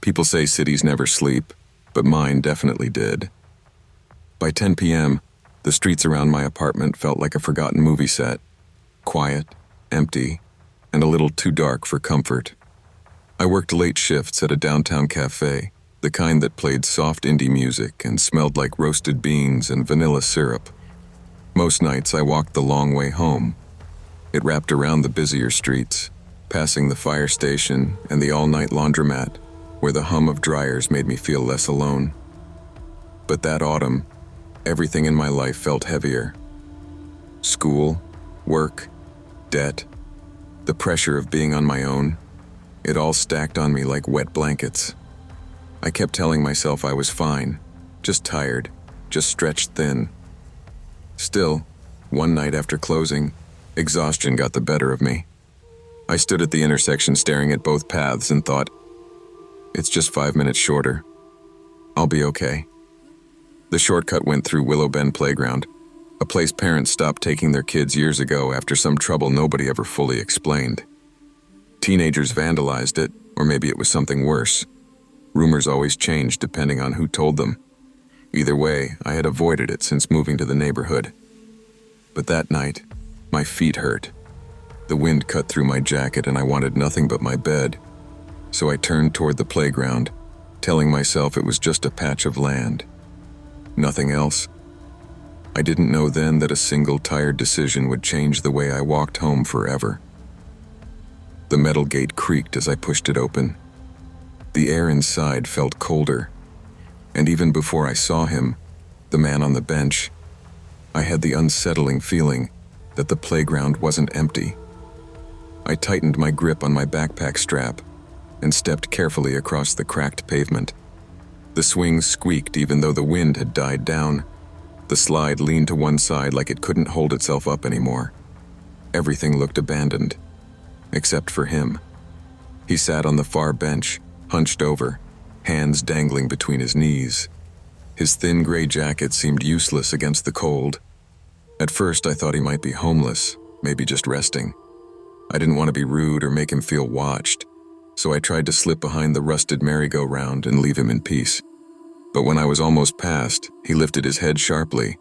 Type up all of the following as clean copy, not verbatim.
People say cities never sleep, but mine definitely did. By 10 p.m., the streets around my apartment felt like a forgotten movie set. Quiet, empty, and a little too dark for comfort. I worked late shifts at a downtown cafe, the kind that played soft indie music and smelled like roasted beans and vanilla syrup. Most nights I walked the long way home. It wrapped around the busier streets, passing the fire station and the all-night laundromat, where the hum of dryers made me feel less alone. But that autumn, everything in my life felt heavier. School, work, debt, the pressure of being on my own, it all stacked on me like wet blankets. I kept telling myself I was fine, just tired, just stretched thin. Still, one night after closing, exhaustion got the better of me. I stood at the intersection staring at both paths and thought, it's just 5 minutes shorter. I'll be okay. The shortcut went through Willow Bend Playground, a place parents stopped taking their kids years ago after some trouble nobody ever fully explained. Teenagers vandalized it, or maybe it was something worse. Rumors always changed depending on who told them. Either way, I had avoided it since moving to the neighborhood. But that night, my feet hurt. The wind cut through my jacket and I wanted nothing but my bed. So I turned toward the playground, telling myself it was just a patch of land. Nothing else. I didn't know then that a single tired decision would change the way I walked home forever. The metal gate creaked as I pushed it open. The air inside felt colder, and even before I saw him, the man on the bench, I had the unsettling feeling that the playground wasn't empty. I tightened my grip on my backpack strap and stepped carefully across the cracked pavement. The swings squeaked even though the wind had died down. The slide leaned to one side like it couldn't hold itself up anymore. Everything looked abandoned, except for him. He sat on the far bench, hunched over, hands dangling between his knees. His thin gray jacket seemed useless against the cold. At first I thought he might be homeless, maybe just resting. I didn't want to be rude or make him feel watched, so I tried to slip behind the rusted merry-go-round and leave him in peace. But when I was almost past, he lifted his head sharply.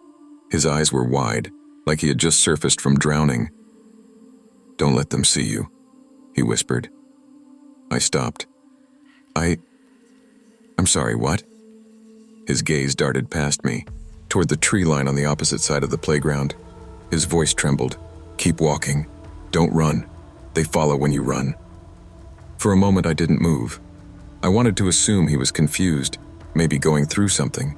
His eyes were wide, like he had just surfaced from drowning. "Don't let them see you," he whispered. I stopped. I'm sorry, what? His gaze darted past me, toward the tree line on the opposite side of the playground. His voice trembled. "Keep walking. Don't run. They follow when you run." For a moment I didn't move. I wanted to assume he was confused, maybe going through something,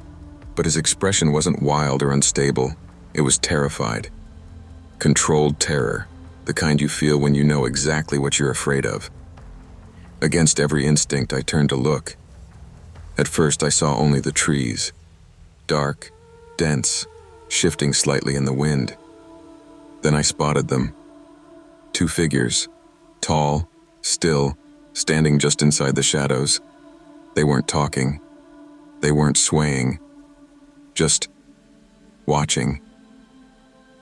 but his expression wasn't wild or unstable. It was terrified. Controlled terror, the kind you feel when you know exactly what you're afraid of. Against every instinct, I turned to look. At first, I saw only the trees. Dark, dense, shifting slightly in the wind. Then I spotted them. Two figures, tall, still, standing just inside the shadows. They weren't talking. They weren't swaying. Just watching.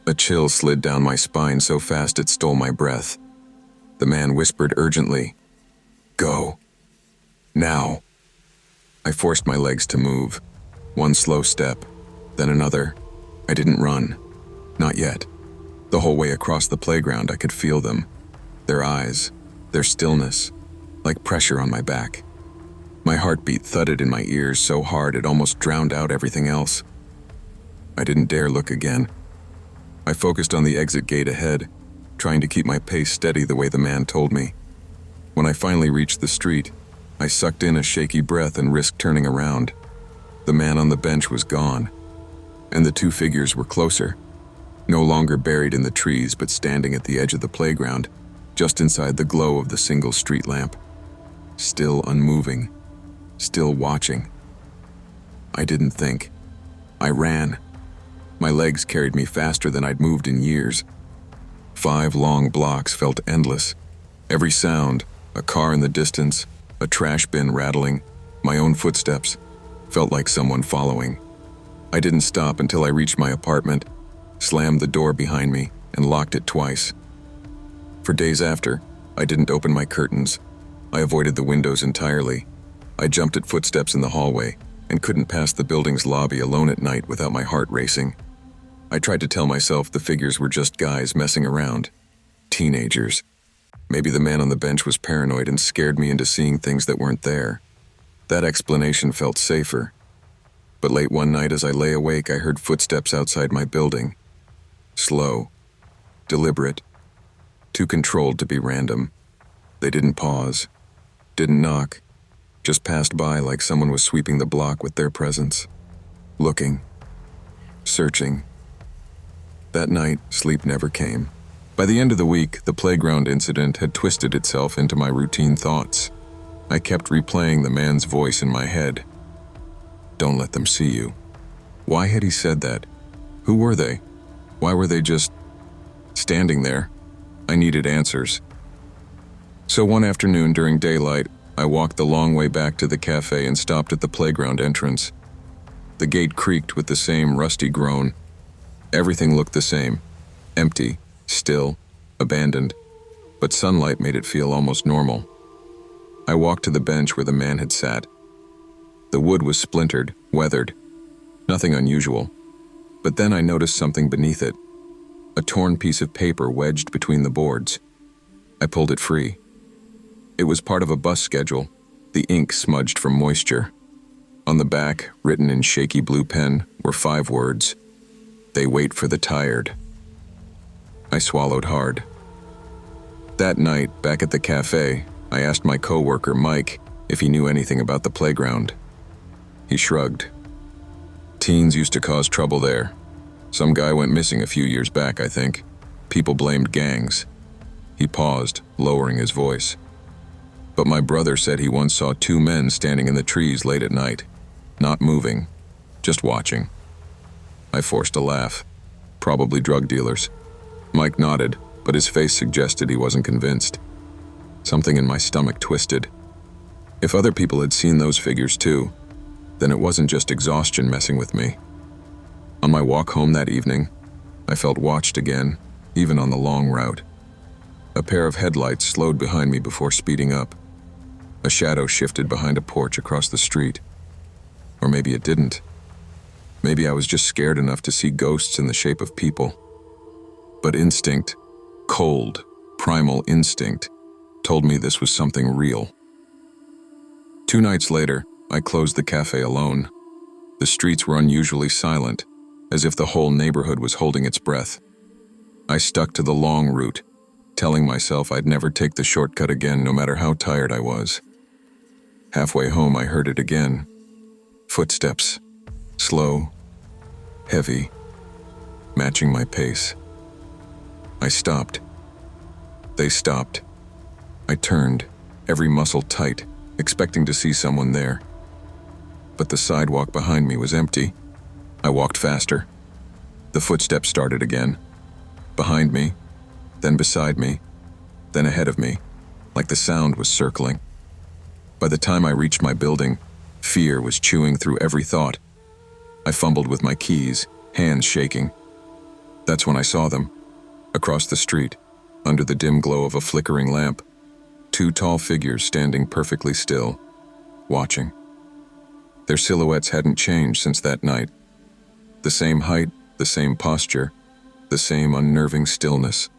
A chill slid down my spine so fast it stole my breath. The man whispered urgently, "Go. Now." I forced my legs to move. One slow step, then another. I didn't run. Not yet. The whole way across the playground I could feel them. Their eyes, their stillness, like pressure on my back. My heartbeat thudded in my ears so hard it almost drowned out everything else. I didn't dare look again. I focused on the exit gate ahead, trying to keep my pace steady the way the man told me. When I finally reached the street, I sucked in a shaky breath and risked turning around. The man on the bench was gone, and the two figures were closer, no longer buried in the trees but standing at the edge of the playground, just inside the glow of the single street lamp. Still unmoving, still watching. I didn't think. I ran. My legs carried me faster than I'd moved in years. 5 long blocks felt endless. Every sound, a car in the distance, a trash bin rattling, my own footsteps, felt like someone following. I didn't stop until I reached my apartment, slammed the door behind me, and locked it twice. For days after, I didn't open my curtains. I avoided the windows entirely. I jumped at footsteps in the hallway and couldn't pass the building's lobby alone at night without my heart racing. I tried to tell myself the figures were just guys messing around. Teenagers. Maybe the man on the bench was paranoid and scared me into seeing things that weren't there. That explanation felt safer. But late one night as I lay awake, I heard footsteps outside my building. Slow. Deliberate. Too controlled to be random. They didn't pause. Didn't knock. Just passed by like someone was sweeping the block with their presence. Looking. Searching. That night, sleep never came. By the end of the week, the playground incident had twisted itself into my routine thoughts. I kept replaying the man's voice in my head. Don't let them see you. Why had he said that? Who were they? Why were they just standing there? I needed answers. So one afternoon during daylight, I walked the long way back to the cafe and stopped at the playground entrance. The gate creaked with the same rusty groan. Everything looked the same. Empty, still, abandoned. But sunlight made it feel almost normal. I walked to the bench where the man had sat. The wood was splintered, weathered. Nothing unusual. But then I noticed something beneath it. A torn piece of paper wedged between the boards. I pulled it free. It was part of a bus schedule, the ink smudged from moisture. On the back, written in shaky blue pen, were 5 words. They wait for the tired. I swallowed hard. That night, back at the cafe, I asked my coworker, Mike, if he knew anything about the playground. He shrugged. Teens used to cause trouble there. Some guy went missing a few years back, I think. People blamed gangs. He paused, lowering his voice. But my brother said he once saw 2 men standing in the trees late at night, not moving, just watching. I forced a laugh. Probably drug dealers. Mike nodded, but his face suggested he wasn't convinced. Something in my stomach twisted. If other people had seen those figures too, then it wasn't just exhaustion messing with me. On my walk home that evening, I felt watched again, even on the long route. A pair of headlights slowed behind me before speeding up. A shadow shifted behind a porch across the street. Or maybe it didn't. Maybe I was just scared enough to see ghosts in the shape of people. But instinct, cold, primal instinct, told me this was something real. 2 nights later, I closed the cafe alone. The streets were unusually silent, as if the whole neighborhood was holding its breath. I stuck to the long route, telling myself I'd never take the shortcut again no matter how tired I was. Halfway home, I heard it again. Footsteps. Slow. Heavy. Matching my pace. I stopped. They stopped. I turned, every muscle tight, expecting to see someone there. But the sidewalk behind me was empty. I walked faster. The footsteps started again. Behind me, then beside me, then ahead of me, like the sound was circling. By the time I reached my building, fear was chewing through every thought. I fumbled with my keys, hands shaking. That's when I saw them. Across the street, under the dim glow of a flickering lamp, 2 tall figures standing perfectly still, watching. Their silhouettes hadn't changed since that night. The same height, the same posture, the same unnerving stillness.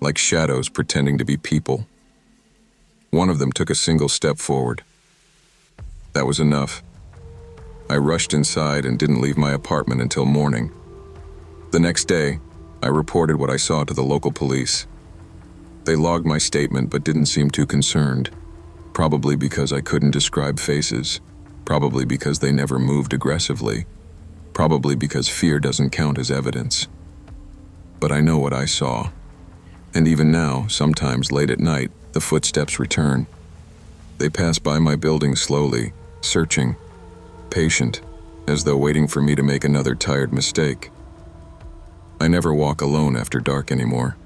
Like shadows pretending to be people. One of them took a single step forward. That was enough. I rushed inside and didn't leave my apartment until morning. The next day, I reported what I saw to the local police. They logged my statement but didn't seem too concerned. Probably because I couldn't describe faces. Probably because they never moved aggressively. Probably because fear doesn't count as evidence. But I know what I saw. And even now, sometimes late at night, the footsteps return. They pass by my building slowly, searching, patient, as though waiting for me to make another tired mistake. I never walk alone after dark anymore.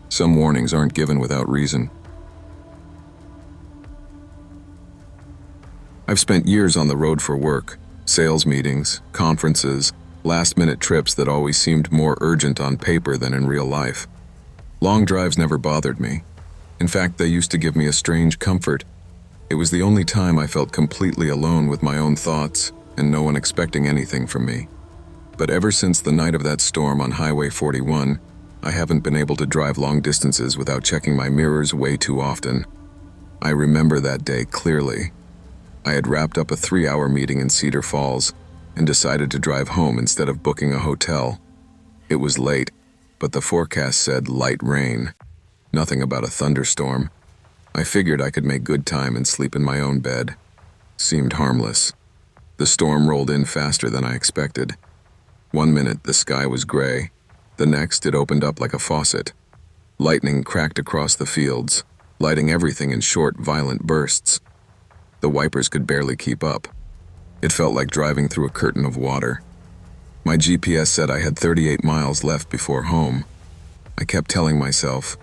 Some warnings aren't given without reason. I've spent years on the road for work, sales meetings, conferences, last-minute trips that always seemed more urgent on paper than in real life. Long drives never bothered me. In fact, they used to give me a strange comfort. It was the only time I felt completely alone with my own thoughts and no one expecting anything from me. But ever since the night of that storm on Highway 41, I haven't been able to drive long distances without checking my mirrors way too often. I remember that day clearly. I had wrapped up a 3-hour meeting in Cedar Falls and decided to drive home instead of booking a hotel. It was late, but the forecast said light rain. Nothing about a thunderstorm. I figured I could make good time and sleep in my own bed. Seemed harmless. The storm rolled in faster than I expected. 1 minute the sky was gray. The next it opened up like a faucet. Lightning cracked across the fields, lighting everything in short, violent bursts. The wipers could barely keep up. It felt like driving through a curtain of water. My GPS said I had 38 miles left before home. I kept telling myself,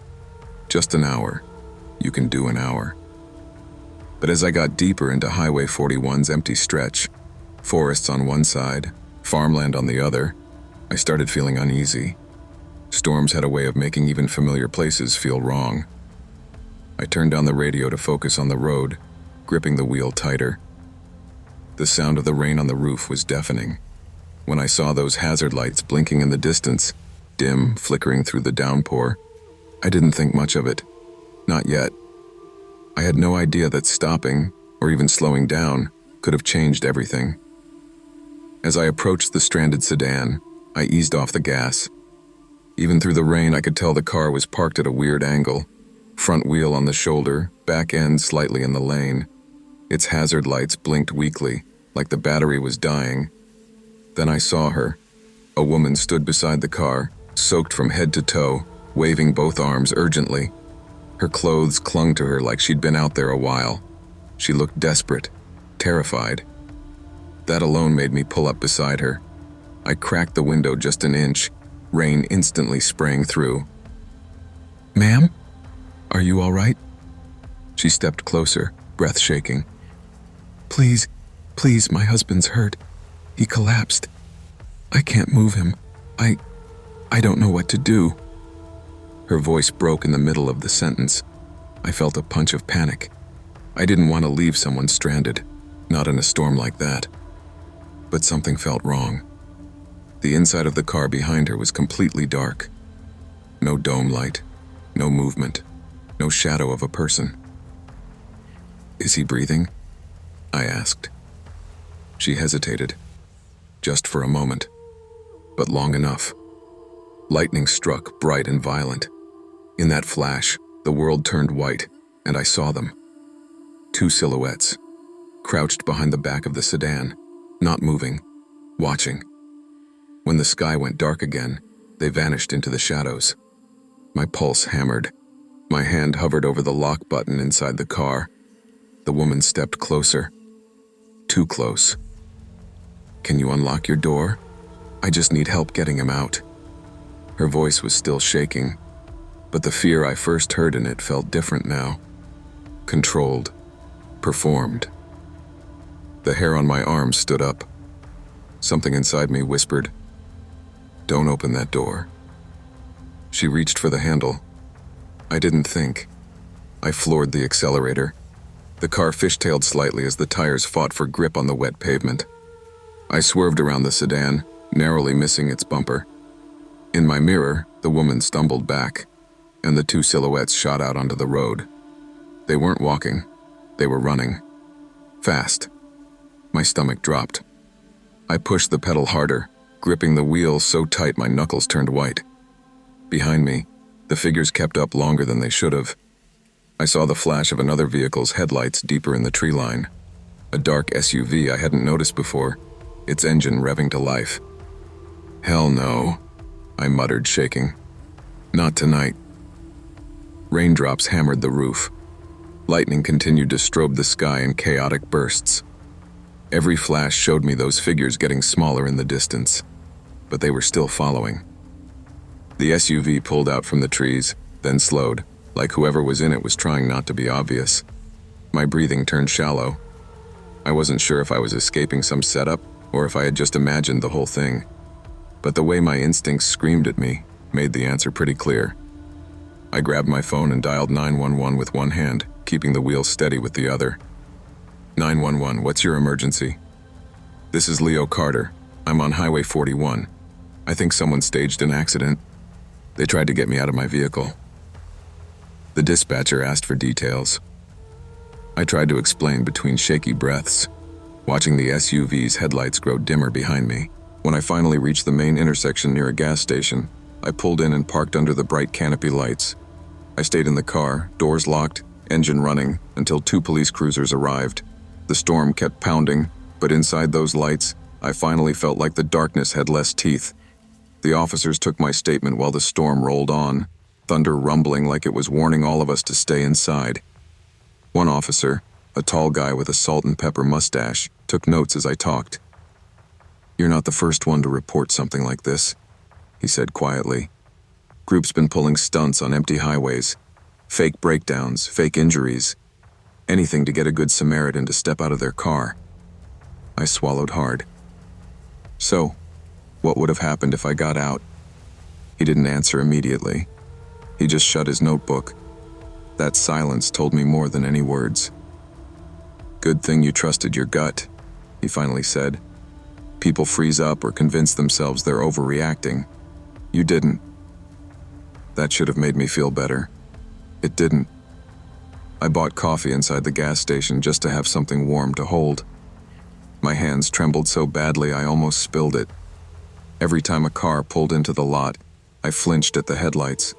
just an hour. You can do an hour. But as I got deeper into Highway 41's empty stretch, forests on one side, farmland on the other, I started feeling uneasy. Storms had a way of making even familiar places feel wrong. I turned down the radio to focus on the road, gripping the wheel tighter. The sound of the rain on the roof was deafening. When I saw those hazard lights blinking in the distance, dim, flickering through the downpour, I didn't think much of it. Not yet. I had no idea that stopping, or even slowing down, could have changed everything. As I approached the stranded sedan, I eased off the gas. Even through the rain, I could tell the car was parked at a weird angle. Front wheel on the shoulder, back end slightly in the lane. Its hazard lights blinked weakly, like the battery was dying. Then I saw her. A woman stood beside the car, soaked from head to toe, waving both arms urgently. Her clothes clung to her like she'd been out there a while. She looked desperate, terrified. That alone made me pull up beside her. I cracked the window just an inch, rain instantly spraying through. "Ma'am? Are you all right?" She stepped closer, breath shaking. Please, my husband's hurt. He collapsed. I can't move him. I don't know what to do." Her voice broke in the middle of the sentence. I felt a punch of panic. I didn't want to leave someone stranded, not in a storm like that. But something felt wrong. The inside of the car behind her was completely dark. No dome light, no movement, no shadow of a person. "Is he breathing?" I asked. She hesitated, just for a moment, but long enough. Lightning struck, bright and violent. In that flash, the world turned white, and I saw them. 2 silhouettes, crouched behind the back of the sedan, not moving, watching. When the sky went dark again, they vanished into the shadows. My pulse hammered. My hand hovered over the lock button inside the car. The woman stepped closer. Too close. "Can you unlock your door? I just need help getting him out." Her voice was still shaking, but the fear I first heard in it felt different now. Controlled. Performed. The hair on my arm stood up. Something inside me whispered, "Don't open that door." She reached for the handle. I didn't think. I floored the accelerator. The car fishtailed slightly as the tires fought for grip on the wet pavement. I swerved around the sedan, narrowly missing its bumper. In my mirror, the woman stumbled back, and the 2 silhouettes shot out onto the road. They weren't walking. They were running. Fast. My stomach dropped. I pushed the pedal harder, gripping the wheel so tight my knuckles turned white. Behind me, the figures kept up longer than they should have. I saw the flash of another vehicle's headlights deeper in the tree line. A dark SUV I hadn't noticed before, its engine revving to life. "Hell no," I muttered, shaking. "Not tonight." Raindrops hammered the roof. Lightning continued to strobe the sky in chaotic bursts. Every flash showed me those figures getting smaller in the distance, but they were still following. The SUV pulled out from the trees, then slowed, like whoever was in it was trying not to be obvious. My breathing turned shallow. I wasn't sure if I was escaping some setup or if I had just imagined the whole thing. But the way my instincts screamed at me made the answer pretty clear. I grabbed my phone and dialed 911 with one hand, keeping the wheel steady with the other. 911, what's your emergency? This is Leo Carter. I'm on Highway 41. I think someone staged an accident. They tried to get me out of my vehicle. The dispatcher asked for details. I tried to explain between shaky breaths, watching the SUV's headlights grow dimmer behind me. When I finally reached the main intersection near a gas station, I pulled in and parked under the bright canopy lights. I stayed in the car, doors locked, engine running, until 2 police cruisers arrived. The storm kept pounding, but inside those lights, I finally felt like the darkness had less teeth. The officers took my statement while the storm rolled on, thunder rumbling like it was warning all of us to stay inside. One officer, a tall guy with a salt and pepper mustache, took notes as I talked. "You're not the first one to report something like this," he said quietly. "Group's been pulling stunts on empty highways, fake breakdowns, fake injuries, anything to get a good Samaritan to step out of their car." I swallowed hard. "So, what would have happened if I got out?" He didn't answer immediately. He just shut his notebook. That silence told me more than any words. "Good thing you trusted your gut," he finally said. "People freeze up or convince themselves they're overreacting. You didn't." That should have made me feel better. It didn't. I bought coffee inside the gas station just to have something warm to hold. My hands trembled so badly I almost spilled it. Every time a car pulled into the lot, I flinched at the headlights.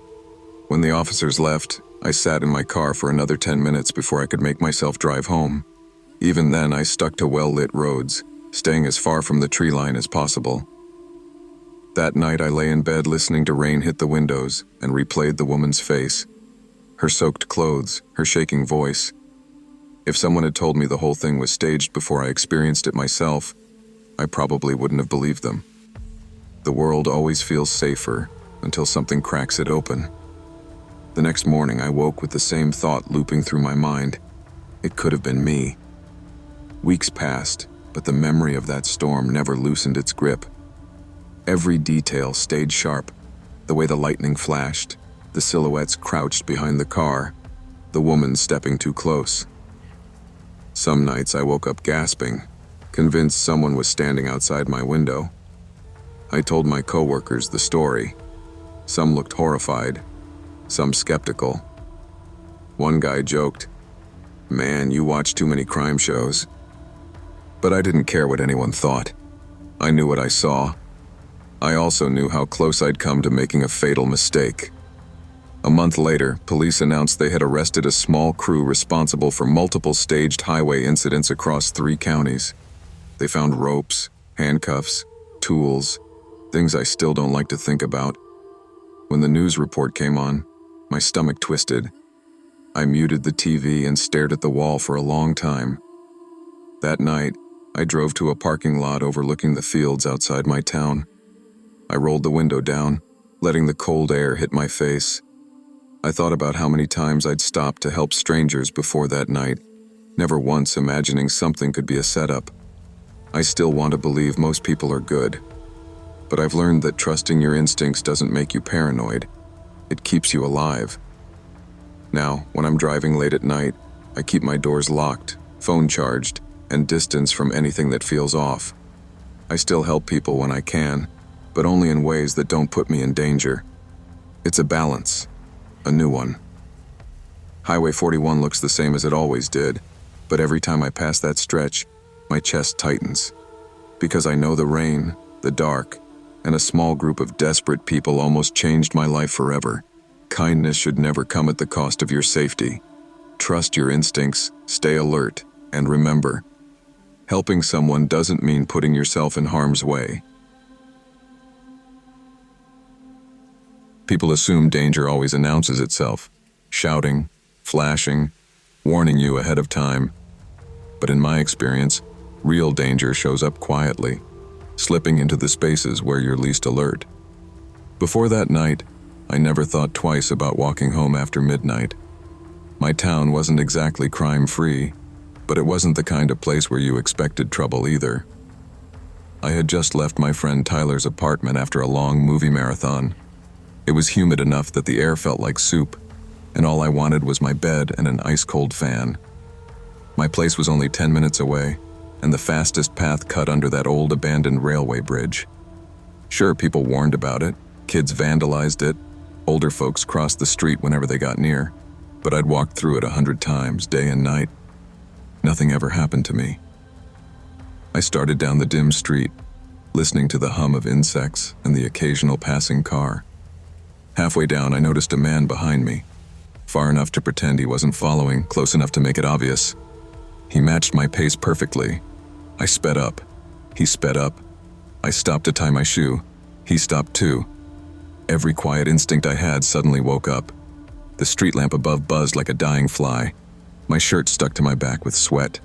When the officers left, I sat in my car for another 10 minutes before I could make myself drive home. Even then, I stuck to well-lit roads, staying as far from the tree line as possible. That night, I lay in bed listening to rain hit the windows and replayed the woman's face, her soaked clothes, her shaking voice. If someone had told me the whole thing was staged before I experienced it myself, I probably wouldn't have believed them. The world always feels safer until something cracks it open. The next morning, I woke with the same thought looping through my mind. It could have been me. Weeks passed, but the memory of that storm never loosened its grip. Every detail stayed sharp, the way the lightning flashed, the silhouettes crouched behind the car, the woman stepping too close. Some nights I woke up gasping, convinced someone was standing outside my window. I told my coworkers the story. Some looked horrified, some skeptical. One guy joked, "Man, you watch too many crime shows." But I didn't care what anyone thought. I knew what I saw. I also knew how close I'd come to making a fatal mistake. A month later, police announced they had arrested a small crew responsible for multiple staged highway incidents across 3 counties. They found ropes, handcuffs, tools, things I still don't like to think about. When the news report came on, my stomach twisted. I muted the TV and stared at the wall for a long time. That night, I drove to a parking lot overlooking the fields outside my town. I rolled the window down, letting the cold air hit my face. I thought about how many times I'd stopped to help strangers before that night, never once imagining something could be a setup. I still want to believe most people are good, but I've learned that trusting your instincts doesn't make you paranoid. It keeps you alive. Now, when I'm driving late at night, I keep my doors locked, phone charged, and distance from anything that feels off. I still help people when I can, but only in ways that don't put me in danger. It's a balance, a new one. Highway 41 looks the same as it always did, but every time I pass that stretch, my chest tightens. Because I know the rain, the dark, and a small group of desperate people almost changed my life forever. Kindness should never come at the cost of your safety. Trust your instincts, stay alert, and remember, helping someone doesn't mean putting yourself in harm's way. People assume danger always announces itself, shouting, flashing, warning you ahead of time. But in my experience, real danger shows up quietly, slipping into the spaces where you're least alert. Before that night, I never thought twice about walking home after midnight. My town wasn't exactly crime-free, but it wasn't the kind of place where you expected trouble either. I had just left my friend Tyler's apartment after a long movie marathon. It was humid enough that the air felt like soup, and all I wanted was my bed and an ice-cold fan. My place was only 10 minutes away, and the fastest path cut under that old abandoned railway bridge. Sure, people warned about it, kids vandalized it, older folks crossed the street whenever they got near, but I'd walked through it 100 times, day and night. Nothing ever happened to me. I started down the dim street, listening to the hum of insects and the occasional passing car. Halfway down, I noticed a man behind me, far enough to pretend he wasn't following, close enough to make it obvious. He matched my pace perfectly. I sped up. He sped up. I stopped to tie my shoe. He stopped too. Every quiet instinct I had suddenly woke up. The street lamp above buzzed like a dying fly. My shirt stuck to my back with sweat.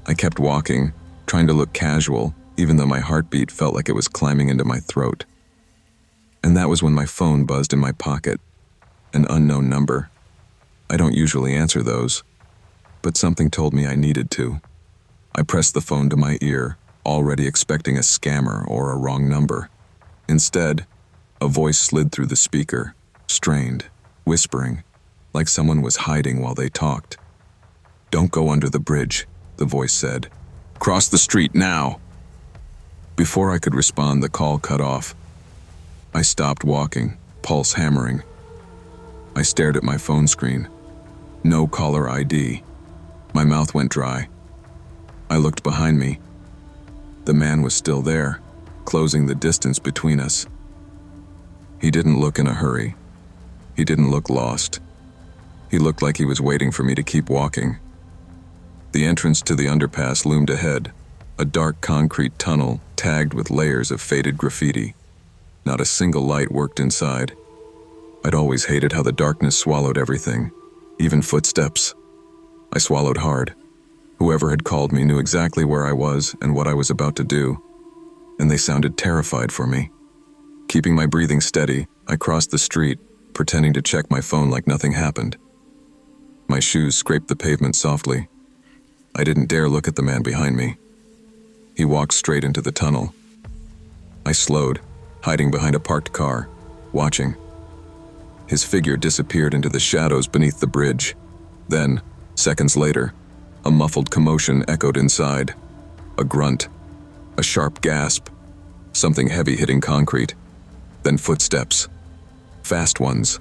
I kept walking, trying to look casual, even though my heartbeat felt like it was climbing into my throat. And that was when my phone buzzed in my pocket. An unknown number. I don't usually answer those, but something told me I needed to. I pressed the phone to my ear, already expecting a scammer or a wrong number. Instead, a voice slid through the speaker, strained, whispering, like someone was hiding while they talked. "Don't go under the bridge," the voice said. "Cross the street now." Before I could respond, the call cut off. I stopped walking, pulse hammering. I stared at my phone screen. No caller ID. My mouth went dry. I looked behind me. The man was still there, closing the distance between us. He didn't look in a hurry. He didn't look lost. He looked like he was waiting for me to keep walking. The entrance to the underpass loomed ahead, a dark concrete tunnel tagged with layers of faded graffiti. Not a single light worked inside. I'd always hated how the darkness swallowed everything, even footsteps. I swallowed hard. Whoever had called me knew exactly where I was and what I was about to do, and they sounded terrified for me. Keeping my breathing steady, I crossed the street, pretending to check my phone like nothing happened. My shoes scraped the pavement softly. I didn't dare look at the man behind me. He walked straight into the tunnel. I slowed, hiding behind a parked car, watching. His figure disappeared into the shadows beneath the bridge. Then, seconds later, a muffled commotion echoed inside. A grunt, a sharp gasp, something heavy hitting concrete. Then footsteps. Fast ones.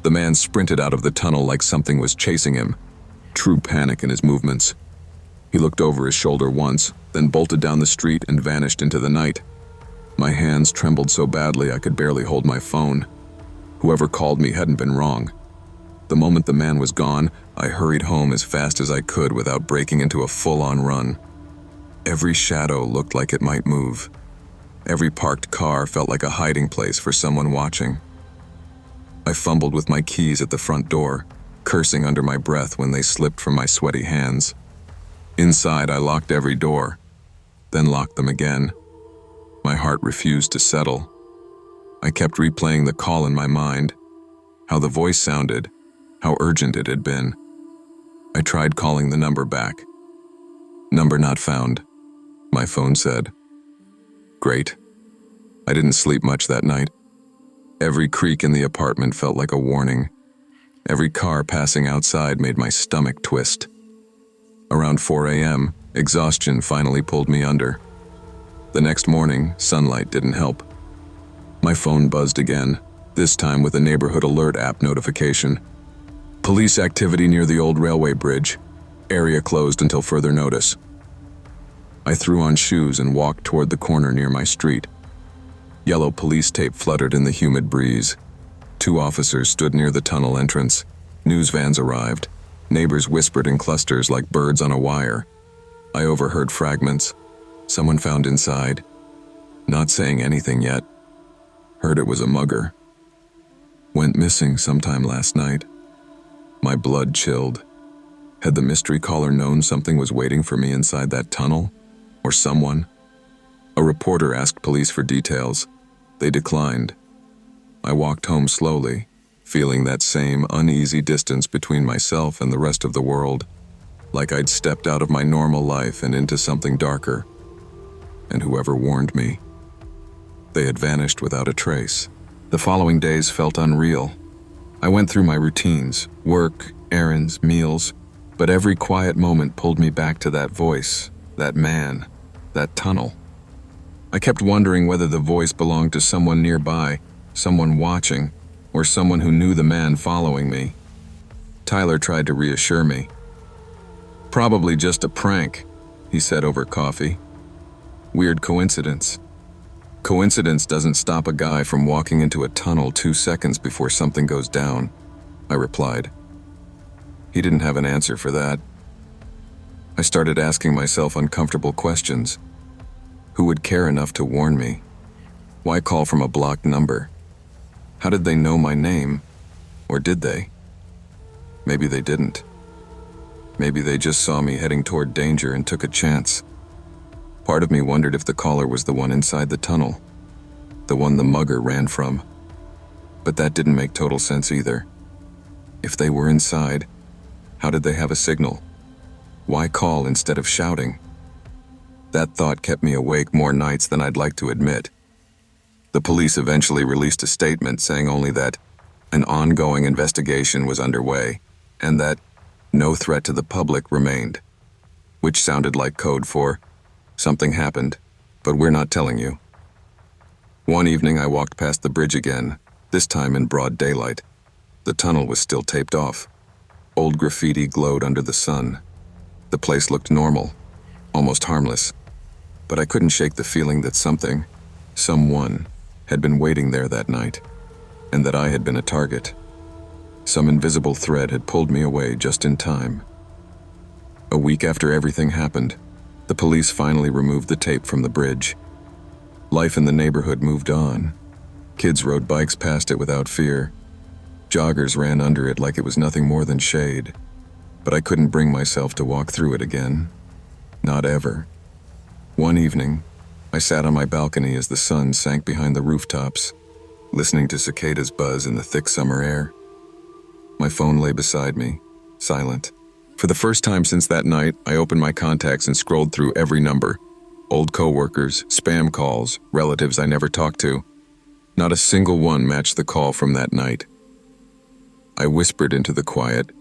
The man sprinted out of the tunnel like something was chasing him. True panic in his movements. He looked over his shoulder once, then bolted down the street and vanished into the night. My hands trembled so badly I could barely hold my phone. Whoever called me hadn't been wrong. The moment the man was gone, I hurried home as fast as I could without breaking into a full-on run. Every shadow looked like it might move. Every parked car felt like a hiding place for someone watching. I fumbled with my keys at the front door, cursing under my breath when they slipped from my sweaty hands. Inside, I locked every door, then locked them again. My heart refused to settle. I kept replaying the call in my mind, how the voice sounded, how urgent it had been. I tried calling the number back. "Number not found," my phone said. Great. I didn't sleep much that night. Every creak in the apartment felt like a warning. Every car passing outside made my stomach twist. Around 4 a.m., exhaustion finally pulled me under. The next morning, sunlight didn't help. My phone buzzed again, this time with a neighborhood alert app notification. Police activity near the old railway bridge. Area closed until further notice. I threw on shoes and walked toward the corner near my street. Yellow police tape fluttered in the humid breeze. 2 officers stood near the tunnel entrance. News vans arrived. Neighbors whispered in clusters like birds on a wire. I overheard fragments. Someone found inside. Not saying anything yet. Heard it was a mugger. Went missing sometime last night. My blood chilled. Had the mystery caller known something was waiting for me inside that tunnel? Or someone? A reporter asked police for details. They declined. I walked home slowly, feeling that same uneasy distance between myself and the rest of the world, like I'd stepped out of my normal life and into something darker. And whoever warned me, they had vanished without a trace. The following days felt unreal. I went through my routines, work, errands, meals, But every quiet moment pulled me back to that voice, that man, that tunnel. I kept wondering whether the voice belonged to someone nearby, someone watching, or someone who knew the man following me. Tyler tried to reassure me. "Probably just a prank," he said over coffee. "Weird coincidence." "Coincidence doesn't stop a guy from walking into a tunnel 2 seconds before something goes down," I replied. He didn't have an answer for that. I started asking myself uncomfortable questions. Who would care enough to warn me? Why call from a blocked number? How did they know my name? Or did they? Maybe they didn't. Maybe they just saw me heading toward danger and took a chance. Part of me wondered if the caller was the one inside the tunnel, the one the mugger ran from. But that didn't make total sense either. If they were inside, how did they have a signal? Why call instead of shouting? That thought kept me awake more nights than I'd like to admit. The police eventually released a statement saying only that an ongoing investigation was underway and that no threat to the public remained, which sounded like code for something happened, but we're not telling you. One evening I walked past the bridge again, this time in broad daylight. The tunnel was still taped off. Old graffiti glowed under the sun. The place looked normal, almost harmless, but I couldn't shake the feeling that someone, had been waiting there that night, and that I had been a target. Some invisible thread had pulled me away just in time. A week after everything happened, the police finally removed the tape from the bridge. Life in the neighborhood moved on. Kids rode bikes past it without fear. Joggers ran under it like it was nothing more than shade. But I couldn't bring myself to walk through it again. Not ever. One evening, I sat on my balcony as the sun sank behind the rooftops, listening to cicadas buzz in the thick summer air. My phone lay beside me, silent. For the first time since that night, I opened my contacts and scrolled through every number. Old coworkers, spam calls, relatives I never talked to. Not a single one matched the call from that night. I whispered into the quiet,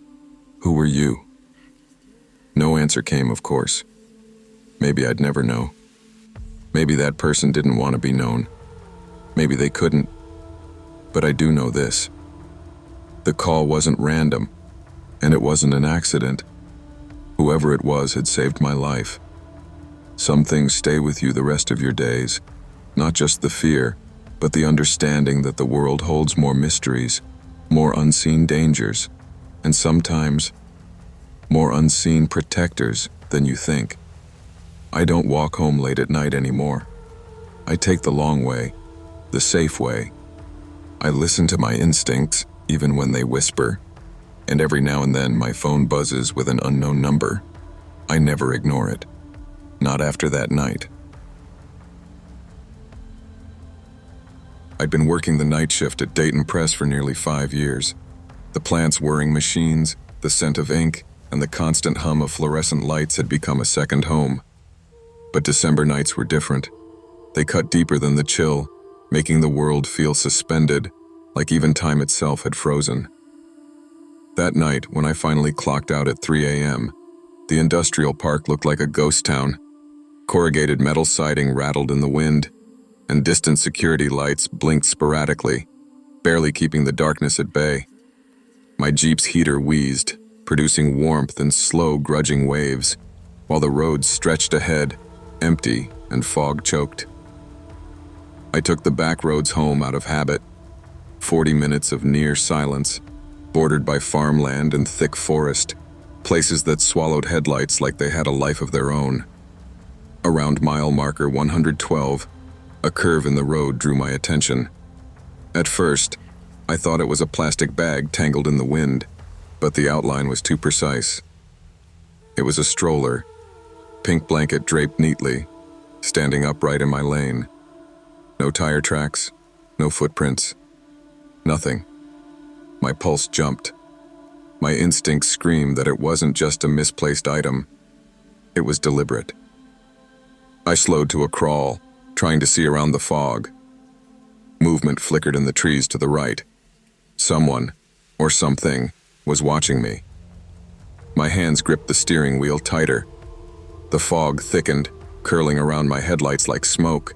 "Who were you?" No answer came, of course. Maybe I'd never know. Maybe that person didn't want to be known. Maybe they couldn't. But I do know this. The call wasn't random, and it wasn't an accident. Whoever it was had saved my life. Some things stay with you the rest of your days, not just the fear, but the understanding that the world holds more mysteries, more unseen dangers, and sometimes more unseen protectors than you think. I don't walk home late at night anymore. I take the long way, the safe way. I listen to my instincts, even when they whisper, and every now and then my phone buzzes with an unknown number. I never ignore it. Not after that night. I'd been working the night shift at Dayton Press for nearly 5 years. The plant's whirring machines, the scent of ink, and the constant hum of fluorescent lights had become a second home. But December nights were different. They cut deeper than the chill, making the world feel suspended, like even time itself had frozen. That night, when I finally clocked out at 3 a.m., the industrial park looked like a ghost town. Corrugated metal siding rattled in the wind, and distant security lights blinked sporadically, barely keeping the darkness at bay. My Jeep's heater wheezed, producing warmth in slow, grudging waves, while the roads stretched ahead, empty and fog-choked. I took the back roads home out of habit. 40 minutes of near silence, bordered by farmland and thick forest, places that swallowed headlights like they had a life of their own. Around mile marker 112, a curve in the road drew my attention. At first, I thought it was a plastic bag tangled in the wind, but the outline was too precise. It was a stroller, pink blanket draped neatly, standing upright in my lane. No tire tracks, no footprints, nothing. My pulse jumped. My instincts screamed that it wasn't just a misplaced item. It was deliberate. I slowed to a crawl, trying to see around the fog. Movement flickered in the trees to the right. Someone, or something, was watching me. My hands gripped the steering wheel tighter. The fog thickened, curling around my headlights like smoke.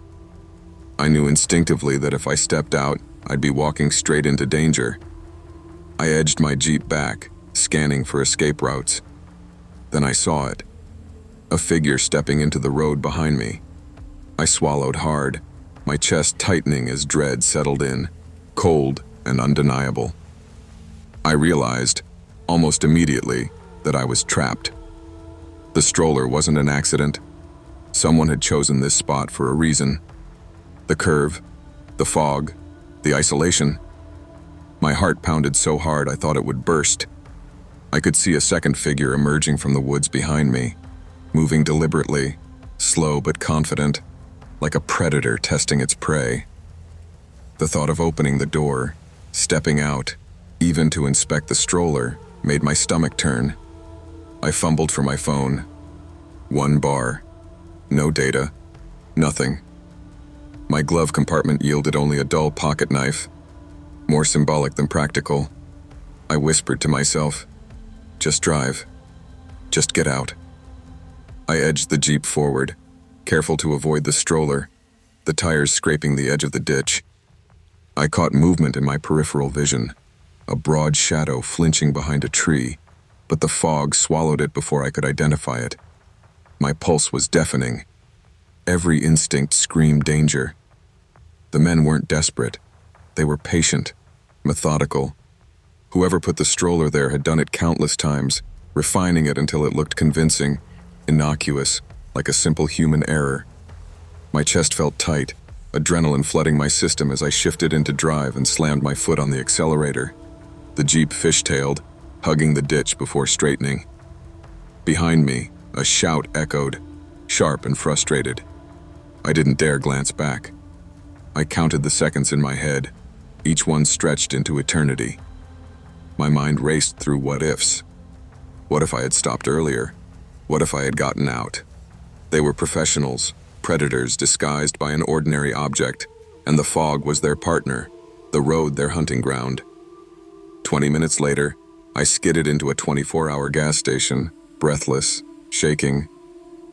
I knew instinctively that if I stepped out, I'd be walking straight into danger. I edged my Jeep back, scanning for escape routes. Then I saw it. A figure stepping into the road behind me. I swallowed hard, my chest tightening as dread settled in, cold and undeniable. I realized, almost immediately, that I was trapped. The stroller wasn't an accident. Someone had chosen this spot for a reason. The curve, the fog, the isolation. My heart pounded so hard I thought it would burst. I could see a second figure emerging from the woods behind me, moving deliberately, slow but confident, like a predator testing its prey. The thought of opening the door, stepping out, even to inspect the stroller, made my stomach turn. I fumbled for my phone. 1 bar. No data. Nothing. My glove compartment yielded only a dull pocket knife, more symbolic than practical. I whispered to myself, "Just drive. Just get out." I edged the Jeep forward, careful to avoid the stroller, the tires scraping the edge of the ditch. I caught movement in my peripheral vision, a broad shadow flinching behind a tree, but the fog swallowed it before I could identify it. My pulse was deafening. Every instinct screamed danger. The men weren't desperate. They were patient, methodical. Whoever put the stroller there had done it countless times, refining it until it looked convincing, innocuous, like a simple human error. My chest felt tight, adrenaline flooding my system as I shifted into drive and slammed my foot on the accelerator. The Jeep fishtailed, hugging the ditch before straightening. Behind me, a shout echoed, sharp and frustrated. I didn't dare glance back. I counted the seconds in my head, each one stretched into eternity. My mind raced through what-ifs. What if I had stopped earlier? What if I had gotten out? They were professionals, predators disguised by an ordinary object, and the fog was their partner, the road their hunting ground. 20 minutes later, I skidded into a 24-hour gas station, breathless, shaking.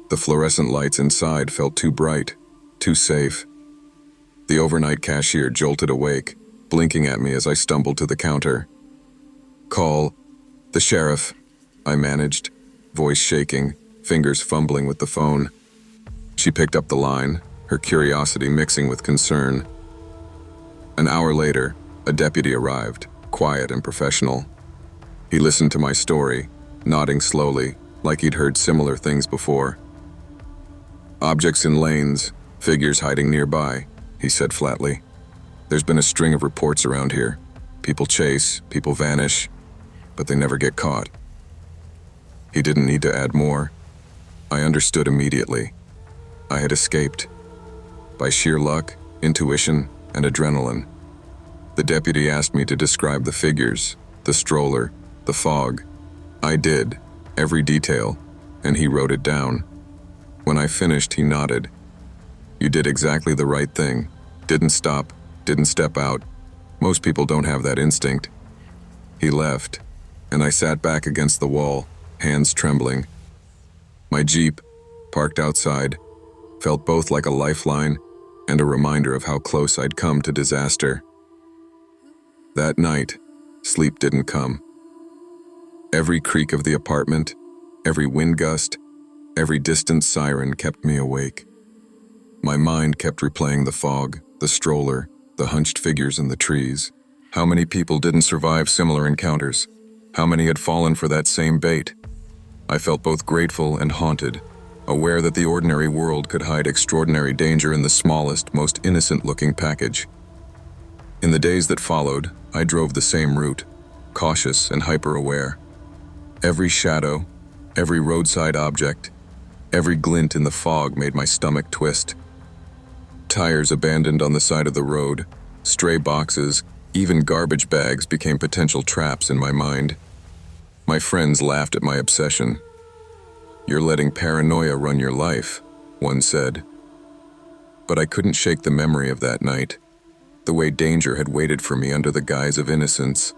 The fluorescent lights inside felt too bright, too safe. The overnight cashier jolted awake, blinking at me as I stumbled to the counter. "Call the sheriff," I managed, voice shaking, fingers fumbling with the phone. She picked up the line, her curiosity mixing with concern. An hour later, a deputy arrived, quiet and professional. He listened to my story, nodding slowly, like he'd heard similar things before. "Objects in lanes, figures hiding nearby," he said flatly. "There's been a string of reports around here. People chase, people vanish, but they never get caught." He didn't need to add more. I understood immediately. I had escaped. By sheer luck, intuition, and adrenaline. The deputy asked me to describe the figures, the stroller, the fog. I did, every detail, and he wrote it down. When I finished, he nodded. "You did exactly the right thing. Didn't stop, didn't step out. Most people don't have that instinct." He left, and I sat back against the wall, hands trembling. My Jeep, parked outside, felt both like a lifeline and a reminder of how close I'd come to disaster. That night, sleep didn't come. Every creak of the apartment, every wind gust, every distant siren kept me awake. My mind kept replaying the fog, the stroller, the hunched figures in the trees. How many people didn't survive similar encounters? How many had fallen for that same bait? I felt both grateful and haunted, aware that the ordinary world could hide extraordinary danger in the smallest, most innocent-looking package. In the days that followed, I drove the same route, cautious and hyper-aware. Every shadow, every roadside object, every glint in the fog made my stomach twist. Tires abandoned on the side of the road, stray boxes, even garbage bags became potential traps in my mind. My friends laughed at my obsession. "You're letting paranoia run your life," one said. But I couldn't shake the memory of that night, the way danger had waited for me under the guise of innocence.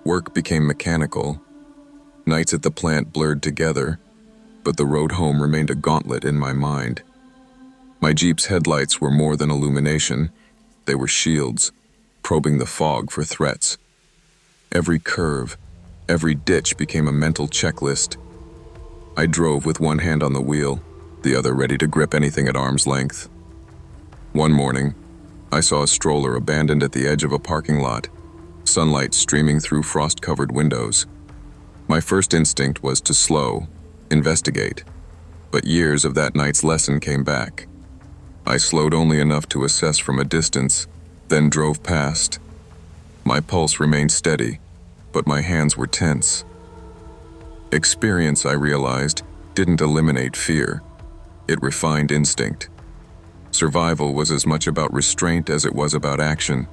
Work became mechanical. Nights at the plant blurred together, but the road home remained a gauntlet in my mind. My Jeep's headlights were more than illumination. They were shields, probing the fog for threats. Every curve, every ditch became a mental checklist. I drove with one hand on the wheel, the other ready to grip anything at arm's length. One morning, I saw a stroller abandoned at the edge of a parking lot, sunlight streaming through frost-covered windows. My first instinct was to slow, investigate, but years of that night's lesson came back. I slowed only enough to assess from a distance, then drove past. My pulse remained steady, but my hands were tense. Experience, I realized, didn't eliminate fear. It refined instinct. Survival was as much about restraint as it was about action.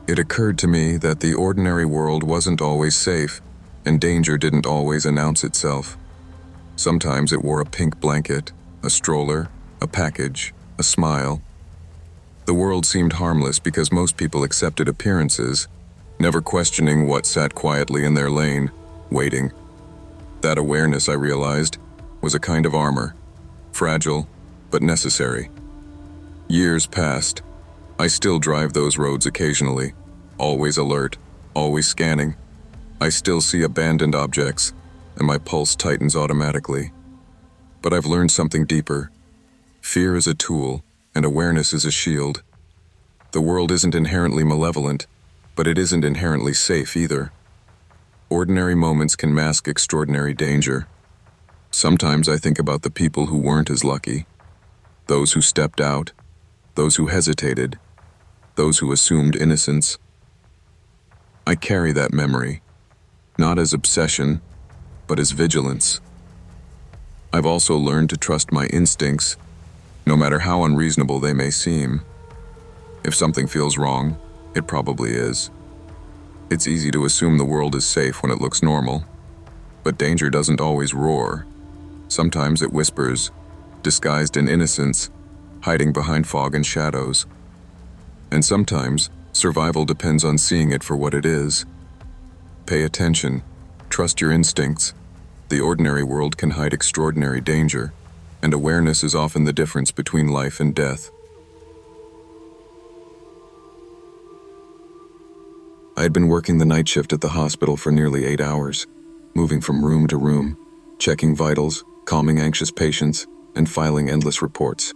It occurred to me that the ordinary world wasn't always safe, and danger didn't always announce itself. Sometimes it wore a pink blanket, a stroller, a package, a smile. The world seemed harmless because most people accepted appearances, never questioning what sat quietly in their lane, waiting. That awareness, I realized, was a kind of armor, fragile but necessary. Years passed. I still drive those roads occasionally, always alert, always scanning. I still see abandoned objects, and my pulse tightens automatically. But I've learned something deeper. Fear is a tool, and awareness is a shield. The world isn't inherently malevolent, but it isn't inherently safe either. Ordinary moments can mask extraordinary danger. Sometimes I think about the people who weren't as lucky, those who stepped out, those who hesitated, those who assumed innocence. I carry that memory, not as obsession, but as vigilance. I've also learned to trust my instincts, no matter how unreasonable they may seem. If something feels wrong, it probably is. It's easy to assume the world is safe when it looks normal, but danger doesn't always roar. Sometimes it whispers, disguised in innocence, hiding behind fog and shadows. And sometimes, survival depends on seeing it for what it is. Pay attention, trust your instincts. The ordinary world can hide extraordinary danger, and awareness is often the difference between life and death. I had been working the night shift at the hospital for nearly 8 hours, moving from room to room, checking vitals, calming anxious patients, and filing endless reports.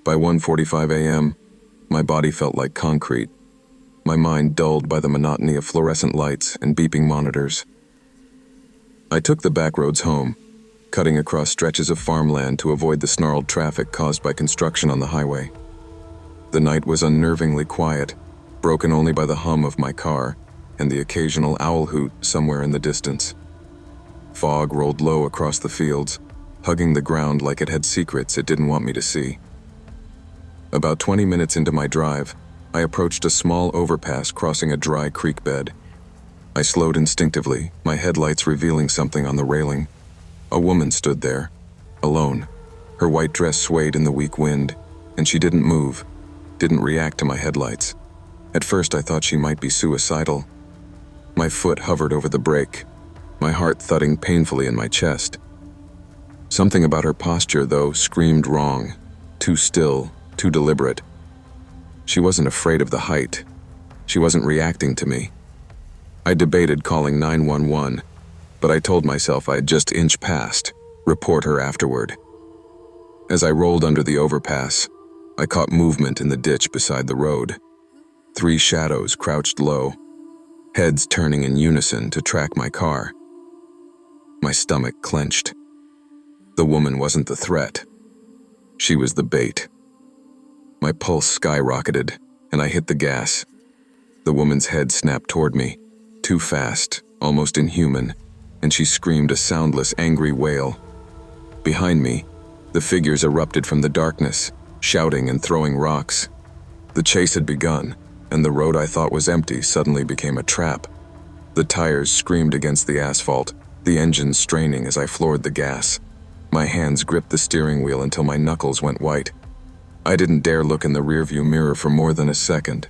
By 1:45 a.m., my body felt like concrete, my mind dulled by the monotony of fluorescent lights and beeping monitors. I took the back roads home, cutting across stretches of farmland to avoid the snarled traffic caused by construction on the highway. The night was unnervingly quiet, broken only by the hum of my car and the occasional owl hoot somewhere in the distance. Fog rolled low across the fields, hugging the ground like it had secrets it didn't want me to see. About 20 minutes into my drive, I approached a small overpass crossing a dry creek bed. I slowed instinctively, my headlights revealing something on the railing. A woman stood there, alone. Her white dress swayed in the weak wind, and she didn't move, didn't react to my headlights. At first I thought she might be suicidal. My foot hovered over the brake, my heart thudding painfully in my chest. Something about her posture, though, screamed wrong, too still, too deliberate. She wasn't afraid of the height. She wasn't reacting to me. I debated calling 911, but I told myself I'd just inch past, report her afterward. As I rolled under the overpass, I caught movement in the ditch beside the road. 3 shadows crouched low, heads turning in unison to track my car. My stomach clenched. The woman wasn't the threat. She was the bait. My pulse skyrocketed, and I hit the gas. The woman's head snapped toward me, too fast, almost inhuman, and she screamed a soundless, angry wail. Behind me, the figures erupted from the darkness, shouting and throwing rocks. The chase had begun, and the road I thought was empty suddenly became a trap. The tires screamed against the asphalt, the engine straining as I floored the gas. My hands gripped the steering wheel until my knuckles went white. I didn't dare look in the rearview mirror for more than a second,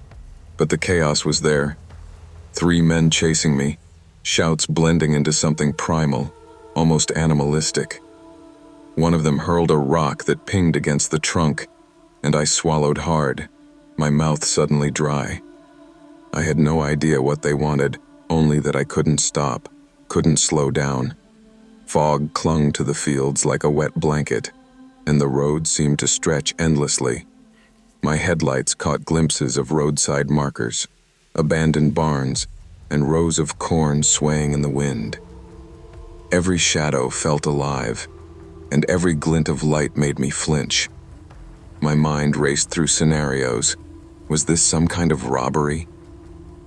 but the chaos was there. 3 men chasing me, shouts blending into something primal, almost animalistic. One of them hurled a rock that pinged against the trunk, and I swallowed hard, my mouth suddenly dry. I had no idea what they wanted, only that I couldn't stop, couldn't slow down. Fog clung to the fields like a wet blanket, and the road seemed to stretch endlessly. My headlights caught glimpses of roadside markers, abandoned barns, and rows of corn swaying in the wind. Every shadow felt alive, and every glint of light made me flinch. My mind raced through scenarios. Was this some kind of robbery?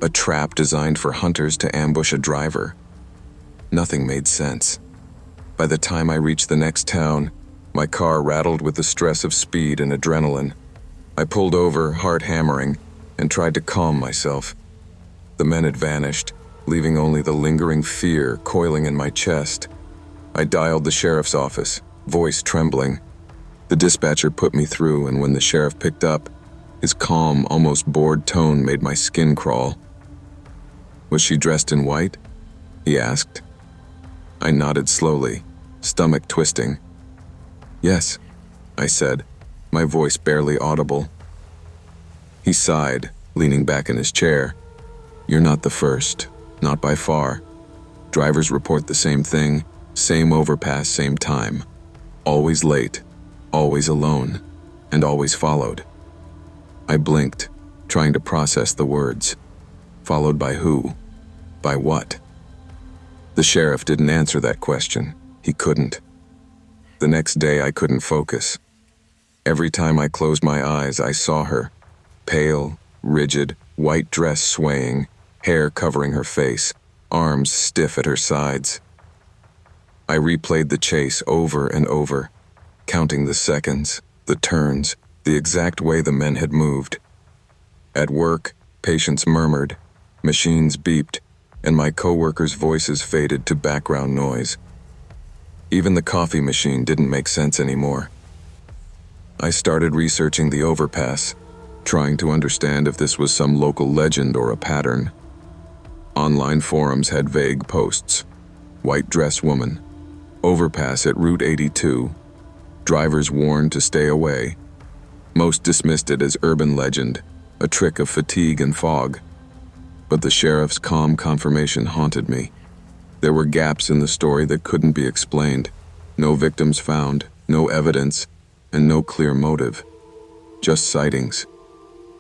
A trap designed for hunters to ambush a driver? Nothing made sense. By the time I reached the next town, my car rattled with the stress of speed and adrenaline. I pulled over, heart hammering, and tried to calm myself. The men had vanished, leaving only the lingering fear coiling in my chest. I dialed the sheriff's office, voice trembling. The dispatcher put me through, and when the sheriff picked up, his calm, almost bored tone made my skin crawl. "Was she dressed in white?" he asked. I nodded slowly, stomach twisting. "Yes," I said, my voice barely audible. He sighed, leaning back in his chair. "You're not the first, not by far. Drivers report the same thing, same overpass, same time. Always late, always alone, and always followed." I blinked, trying to process the words. Followed by who? By what? The sheriff didn't answer that question. He couldn't. The next day I couldn't focus. Every time I closed my eyes, I saw her. Pale, rigid, white dress swaying, hair covering her face, arms stiff at her sides. I replayed the chase over and over, counting the seconds, the turns, the exact way the men had moved. At work, patients murmured, machines beeped, and my coworkers' voices faded to background noise. Even the coffee machine didn't make sense anymore. I started researching the overpass, trying to understand if this was some local legend or a pattern. Online forums had vague posts. White dress woman. Overpass at Route 82. Drivers warned to stay away. Most dismissed it as urban legend, a trick of fatigue and fog. But the sheriff's calm confirmation haunted me. There were gaps in the story that couldn't be explained. No victims found, no evidence, and no clear motive. Just sightings.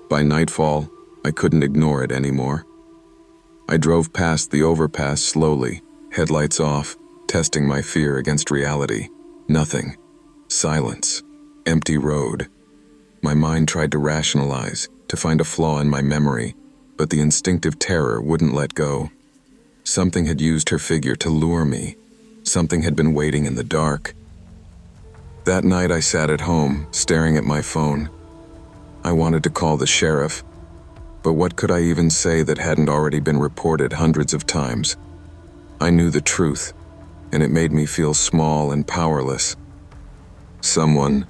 By nightfall, I couldn't ignore it anymore. I drove past the overpass slowly, headlights off, testing my fear against reality. Nothing. Silence. Empty road. My mind tried to rationalize, to find a flaw in my memory, but the instinctive terror wouldn't let go. Something had used her figure to lure me. Something had been waiting in the dark. That night I sat at home, staring at my phone. I wanted to call the sheriff, but what could I even say that hadn't already been reported hundreds of times? I knew the truth, and it made me feel small and powerless. Someone,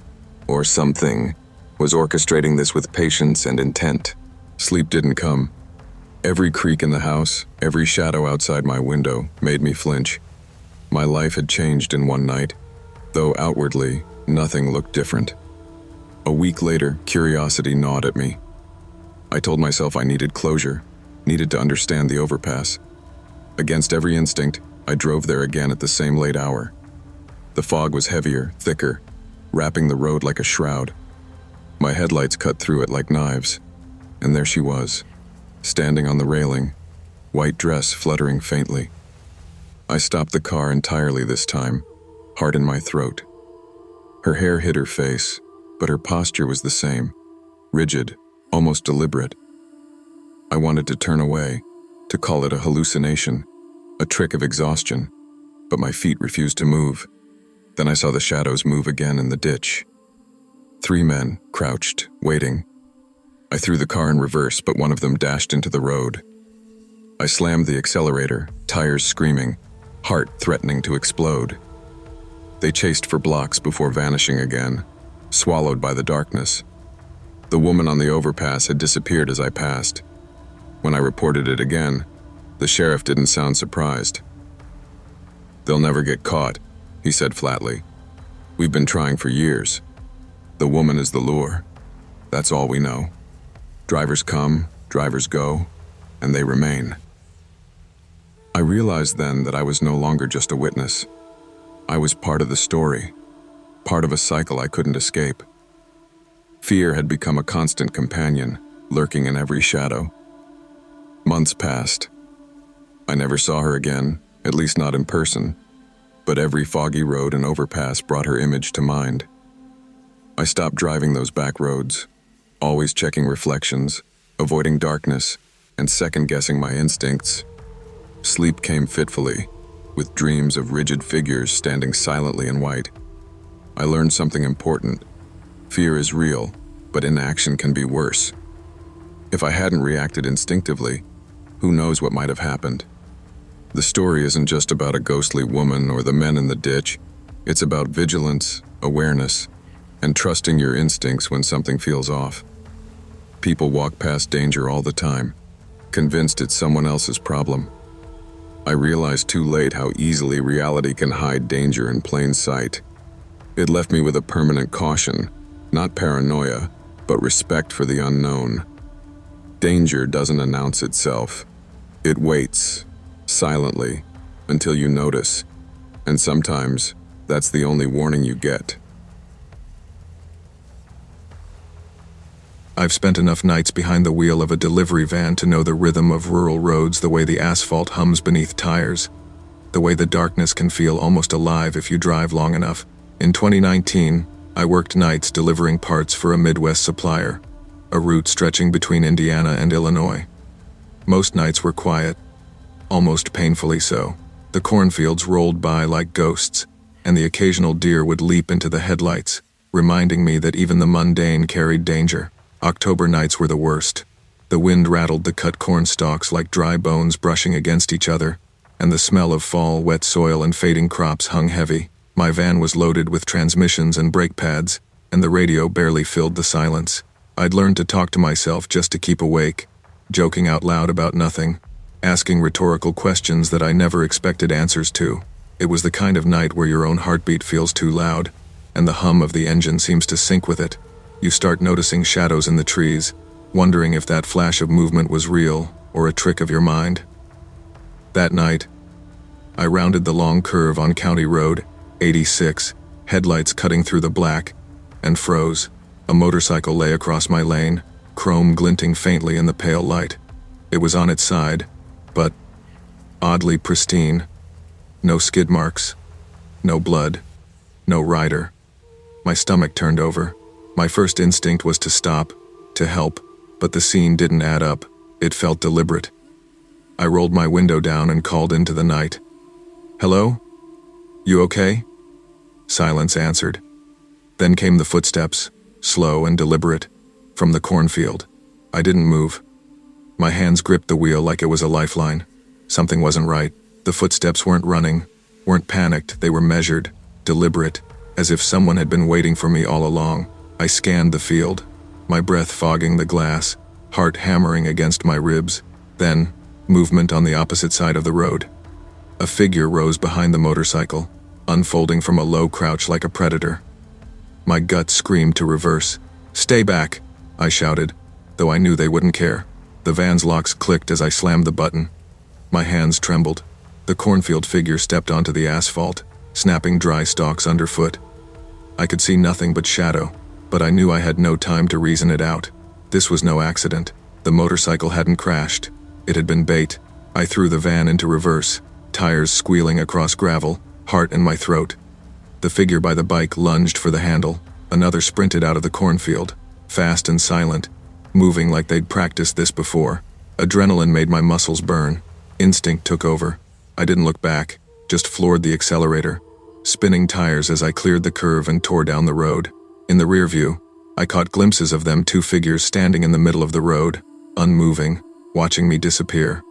or something, was orchestrating this with patience and intent. Sleep didn't come. Every creak in the house, every shadow outside my window made me flinch. My life had changed in one night, though outwardly, nothing looked different. A week later, curiosity gnawed at me. I told myself I needed closure, needed to understand the overpass. Against every instinct, I drove there again at the same late hour. The fog was heavier, thicker, wrapping the road like a shroud. My headlights cut through it like knives, and there she was, standing on the railing, white dress fluttering faintly. I stopped the car entirely this time, heart in my throat. Her hair hid her face, but her posture was the same, rigid, almost deliberate. I wanted to turn away, to call it a hallucination, a trick of exhaustion, but my feet refused to move. Then I saw the shadows move again in the ditch. 3 men, crouched, waiting. I threw the car in reverse, but one of them dashed into the road. I slammed the accelerator, tires screaming, heart threatening to explode. They chased for blocks before vanishing again, swallowed by the darkness. The woman on the overpass had disappeared as I passed. When I reported it again, The sheriff didn't sound surprised. "They'll never get caught," he said flatly. "We've been trying for years. The woman is the lure. That's all we know. Drivers come, drivers go, and they remain." I realized then that I was no longer just a witness. I was part of the story, part of a cycle I couldn't escape. Fear had become a constant companion, lurking in every shadow. Months passed. I never saw her again, at least not in person, but every foggy road and overpass brought her image to mind. I stopped driving those back roads, always checking reflections, avoiding darkness, and second-guessing my instincts. Sleep came fitfully, with dreams of rigid figures standing silently in white. I learned something important. Fear is real, but inaction can be worse. If I hadn't reacted instinctively, who knows what might have happened? The story isn't just about a ghostly woman or the men in the ditch. It's about vigilance, awareness, and trusting your instincts when something feels off. People walk past danger all the time, convinced it's someone else's problem. I realized too late how easily reality can hide danger in plain sight. It left me with a permanent caution, not paranoia, but respect for the unknown. Danger doesn't announce itself. It waits, silently, until you notice, and sometimes that's the only warning you get. I've spent enough nights behind the wheel of a delivery van to know the rhythm of rural roads, the way the asphalt hums beneath tires, the way the darkness can feel almost alive if you drive long enough. In 2019, I worked nights delivering parts for a Midwest supplier, a route stretching between Indiana and Illinois. Most nights were quiet, almost painfully so. The cornfields rolled by like ghosts, and the occasional deer would leap into the headlights, reminding me that even the mundane carried danger. October nights were the worst. The wind rattled the cut corn stalks like dry bones brushing against each other, and the smell of fall, wet soil, and fading crops hung heavy. My van was loaded with transmissions and brake pads, and the radio barely filled the silence. I'd learned to talk to myself just to keep awake, joking out loud about nothing, asking rhetorical questions that I never expected answers to. It was the kind of night where your own heartbeat feels too loud, and the hum of the engine seems to sync with it. You start noticing shadows in the trees, wondering if that flash of movement was real or a trick of your mind. That night, I rounded the long curve on County Road 86, headlights cutting through the black, and froze. A motorcycle lay across my lane, chrome glinting faintly in the pale light. It was on its side, but oddly pristine. No skid marks, no blood, no rider. My stomach turned over. My first instinct was to stop, to help, but the scene didn't add up. It felt deliberate. I rolled my window down and called into the night. "Hello? You okay?" Silence answered. Then came the footsteps, slow and deliberate, from the cornfield. I didn't move. My hands gripped the wheel like it was a lifeline. Something wasn't right. The footsteps weren't running, weren't panicked. They were measured, deliberate, as if someone had been waiting for me all along. I scanned the field, my breath fogging the glass, heart hammering against my ribs. Then, movement on the opposite side of the road. A figure rose behind the motorcycle, unfolding from a low crouch like a predator. My gut screamed to reverse. "Stay back," I shouted, though I knew they wouldn't care. The van's locks clicked as I slammed the button. My hands trembled. The cornfield figure stepped onto the asphalt, snapping dry stalks underfoot. I could see nothing but shadow, but I knew I had no time to reason it out. This was no accident. The motorcycle hadn't crashed. It had been bait. I threw the van into reverse, tires squealing across gravel, heart in my throat. The figure by the bike lunged for the handle. Another sprinted out of the cornfield, fast and silent, moving like they'd practiced this before. Adrenaline made my muscles burn. Instinct took over. I didn't look back, just floored the accelerator, spinning tires as I cleared the curve and tore down the road. In the rearview, I caught glimpses of them, two figures standing in the middle of the road, unmoving, watching me disappear.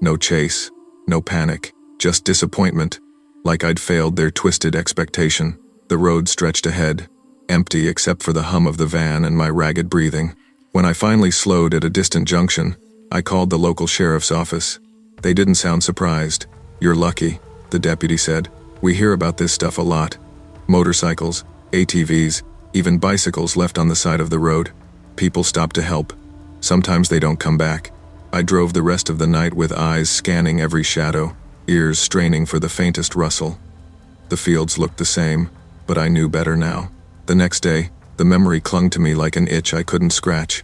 No chase, no panic, just disappointment, like I'd failed their twisted expectation. The road stretched ahead, empty except for the hum of the van and my ragged breathing. When I finally slowed at a distant junction, I called the local sheriff's office. They didn't sound surprised. "You're lucky," the deputy said. "We hear about this stuff a lot. Motorcycles, ATVs, even bicycles left on the side of the road. People stop to help. Sometimes they don't come back." I drove the rest of the night with eyes scanning every shadow, ears straining for the faintest rustle. The fields looked the same, but I knew better now. The next day, the memory clung to me like an itch I couldn't scratch.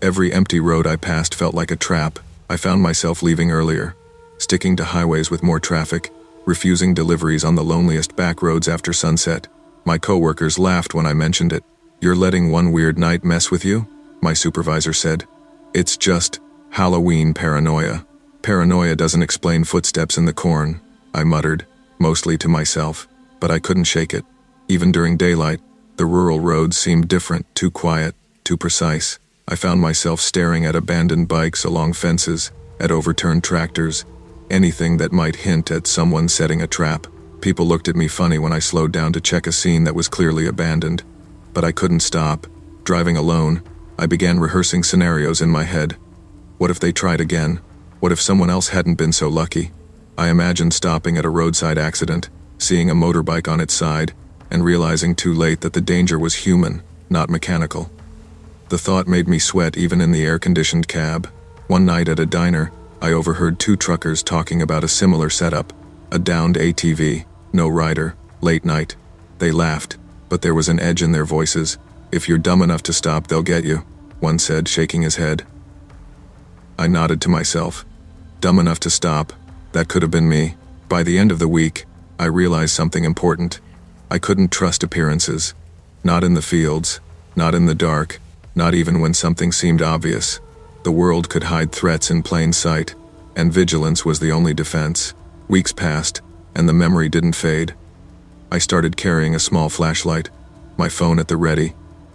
Every empty road I passed felt like a trap. I found myself leaving earlier, sticking to highways with more traffic, refusing deliveries on the loneliest back roads after sunset. My coworkers laughed when I mentioned it. "You're letting one weird night mess with you?" my supervisor said. "It's just Halloween paranoia." "Paranoia doesn't explain footsteps in the corn," I muttered, mostly to myself, but I couldn't shake it. Even during daylight, the rural roads seemed different, too quiet, too precise. I found myself staring at abandoned bikes along fences, at overturned tractors, anything that might hint at someone setting a trap. People looked at me funny when I slowed down to check a scene that was clearly abandoned. But I couldn't stop. Driving alone, I began rehearsing scenarios in my head. What if they tried again? What if someone else hadn't been so lucky? I imagined stopping at a roadside accident, seeing a motorbike on its side, and realizing too late that the danger was human, not mechanical. The thought made me sweat even in the air-conditioned cab. One night at a diner, I overheard two truckers talking about a similar setup, a downed ATV, no rider, late night. They laughed, but there was an edge in their voices. "If you're dumb enough to stop, they'll get you," one said, shaking his head. I nodded to myself. Dumb enough to stop, that could have been me. By the end of the week, I realized something important. I couldn't trust appearances. Not in the fields, not in the dark, not even when something seemed obvious. The world could hide threats in plain sight, and vigilance was the only defense. Weeks passed, and the memory didn't fade. I started carrying a small flashlight, my phone at the ready,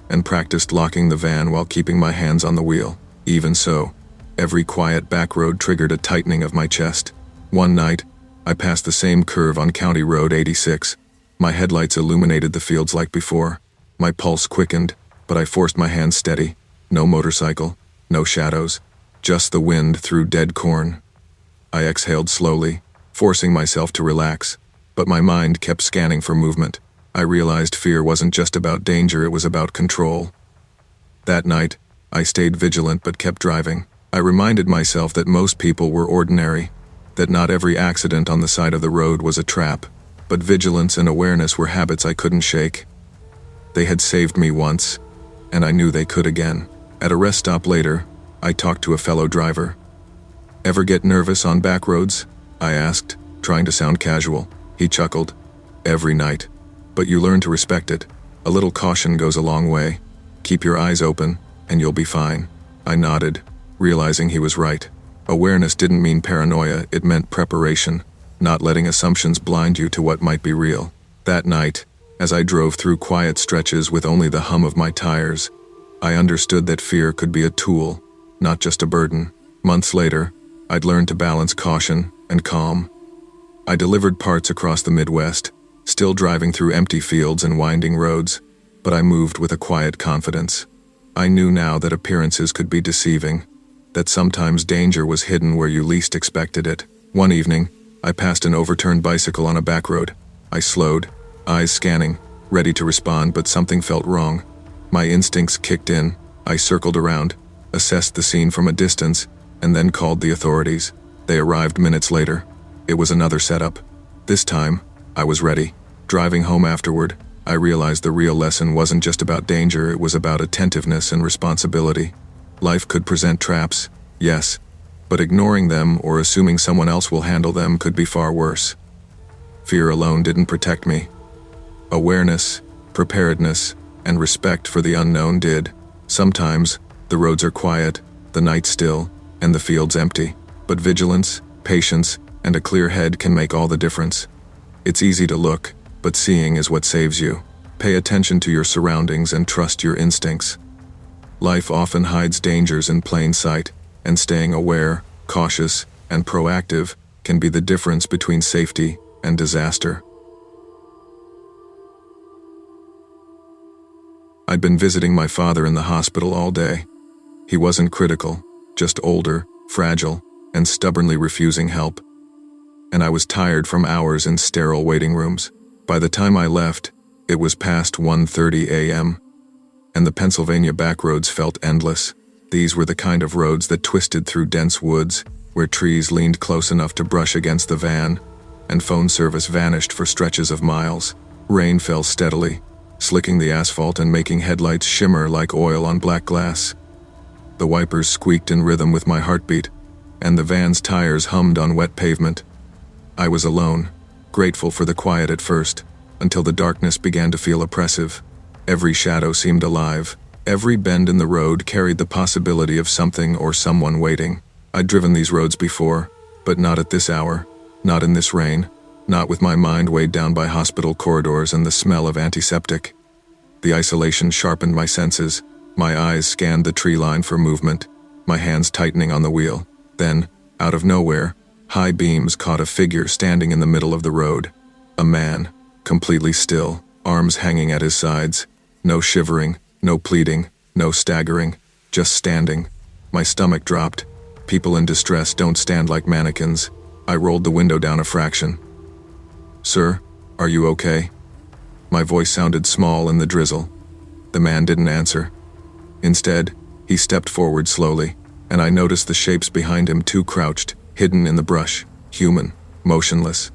and practiced locking the van while keeping my hands on the wheel. Even so, every quiet back road triggered a tightening of my chest. One night, I passed the same curve on County Road 86. My headlights illuminated the fields like before. My pulse quickened, but I forced my hands steady. No motorcycle, no shadows, just the wind through dead corn. I exhaled slowly, forcing myself to relax, but my mind kept scanning for movement. I realized fear wasn't just about danger, it was about control. That night, I stayed vigilant but kept driving. I reminded myself that most people were ordinary, that not every accident on the side of the road was a trap, but vigilance and awareness were habits I couldn't shake. They had saved me once, and I knew they could again. At a rest stop later, I talked to a fellow driver. "Ever get nervous on back roads?" I asked, trying to sound casual. He chuckled. "Every night. But you learn to respect it. A little caution goes a long way. Keep your eyes open, and you'll be fine." I nodded, realizing he was right. Awareness didn't mean paranoia, it meant preparation, not letting assumptions blind you to what might be real. That night, as I drove through quiet stretches with only the hum of my tires, I understood that fear could be a tool, not just a burden. Months later, I'd learned to balance caution and calm. I delivered parts across the Midwest, still driving through empty fields and winding roads, but I moved with a quiet confidence. I knew now that appearances could be deceiving, that sometimes danger was hidden where you least expected it. One evening, I passed an overturned bicycle on a back road. I slowed, eyes scanning, ready to respond, but something felt wrong. My instincts kicked in. I circled around, assessed the scene from a distance, and then called the authorities. They arrived minutes later. It was another setup. This time, I was ready. Driving home afterward, I realized the real lesson wasn't just about danger, it was about attentiveness and responsibility. Life could present traps, yes, but ignoring them or assuming someone else will handle them could be far worse. Fear alone didn't protect me. Awareness, preparedness, and respect for the unknown did. Sometimes, the roads are quiet, the night still, and the fields empty. But vigilance, patience, and a clear head can make all the difference. It's easy to look, but seeing is what saves you. Pay attention to your surroundings and trust your instincts. Life often hides dangers in plain sight, and staying aware, cautious, and proactive can be the difference between safety and disaster. I'd been visiting my father in the hospital all day. He wasn't critical, just older, fragile, and stubbornly refusing help. And I was tired from hours in sterile waiting rooms. By the time I left, it was past 1:30 a.m., and the Pennsylvania backroads felt endless. These were the kind of roads that twisted through dense woods, where trees leaned close enough to brush against the van, and phone service vanished for stretches of miles. Rain fell steadily, slicking the asphalt and making headlights shimmer like oil on black glass. The wipers squeaked in rhythm with my heartbeat, and the van's tires hummed on wet pavement. I was alone, grateful for the quiet at first, until the darkness began to feel oppressive. Every shadow seemed alive. Every bend in the road carried the possibility of something or someone waiting. I'd driven these roads before, but not at this hour, not in this rain, not with my mind weighed down by hospital corridors and the smell of antiseptic. The isolation sharpened my senses. My eyes scanned the tree line for movement, my hands tightening on the wheel. Then, out of nowhere, high beams caught a figure standing in the middle of the road. A man, completely still, arms hanging at his sides. No shivering, no pleading, no staggering, just standing. My stomach dropped. People in distress don't stand like mannequins. I rolled the window down a fraction. "Sir, are you okay?" My voice sounded small in the drizzle. The man didn't answer. Instead, he stepped forward slowly, and I noticed the shapes behind him, too crouched, hidden in the brush, human, motionless.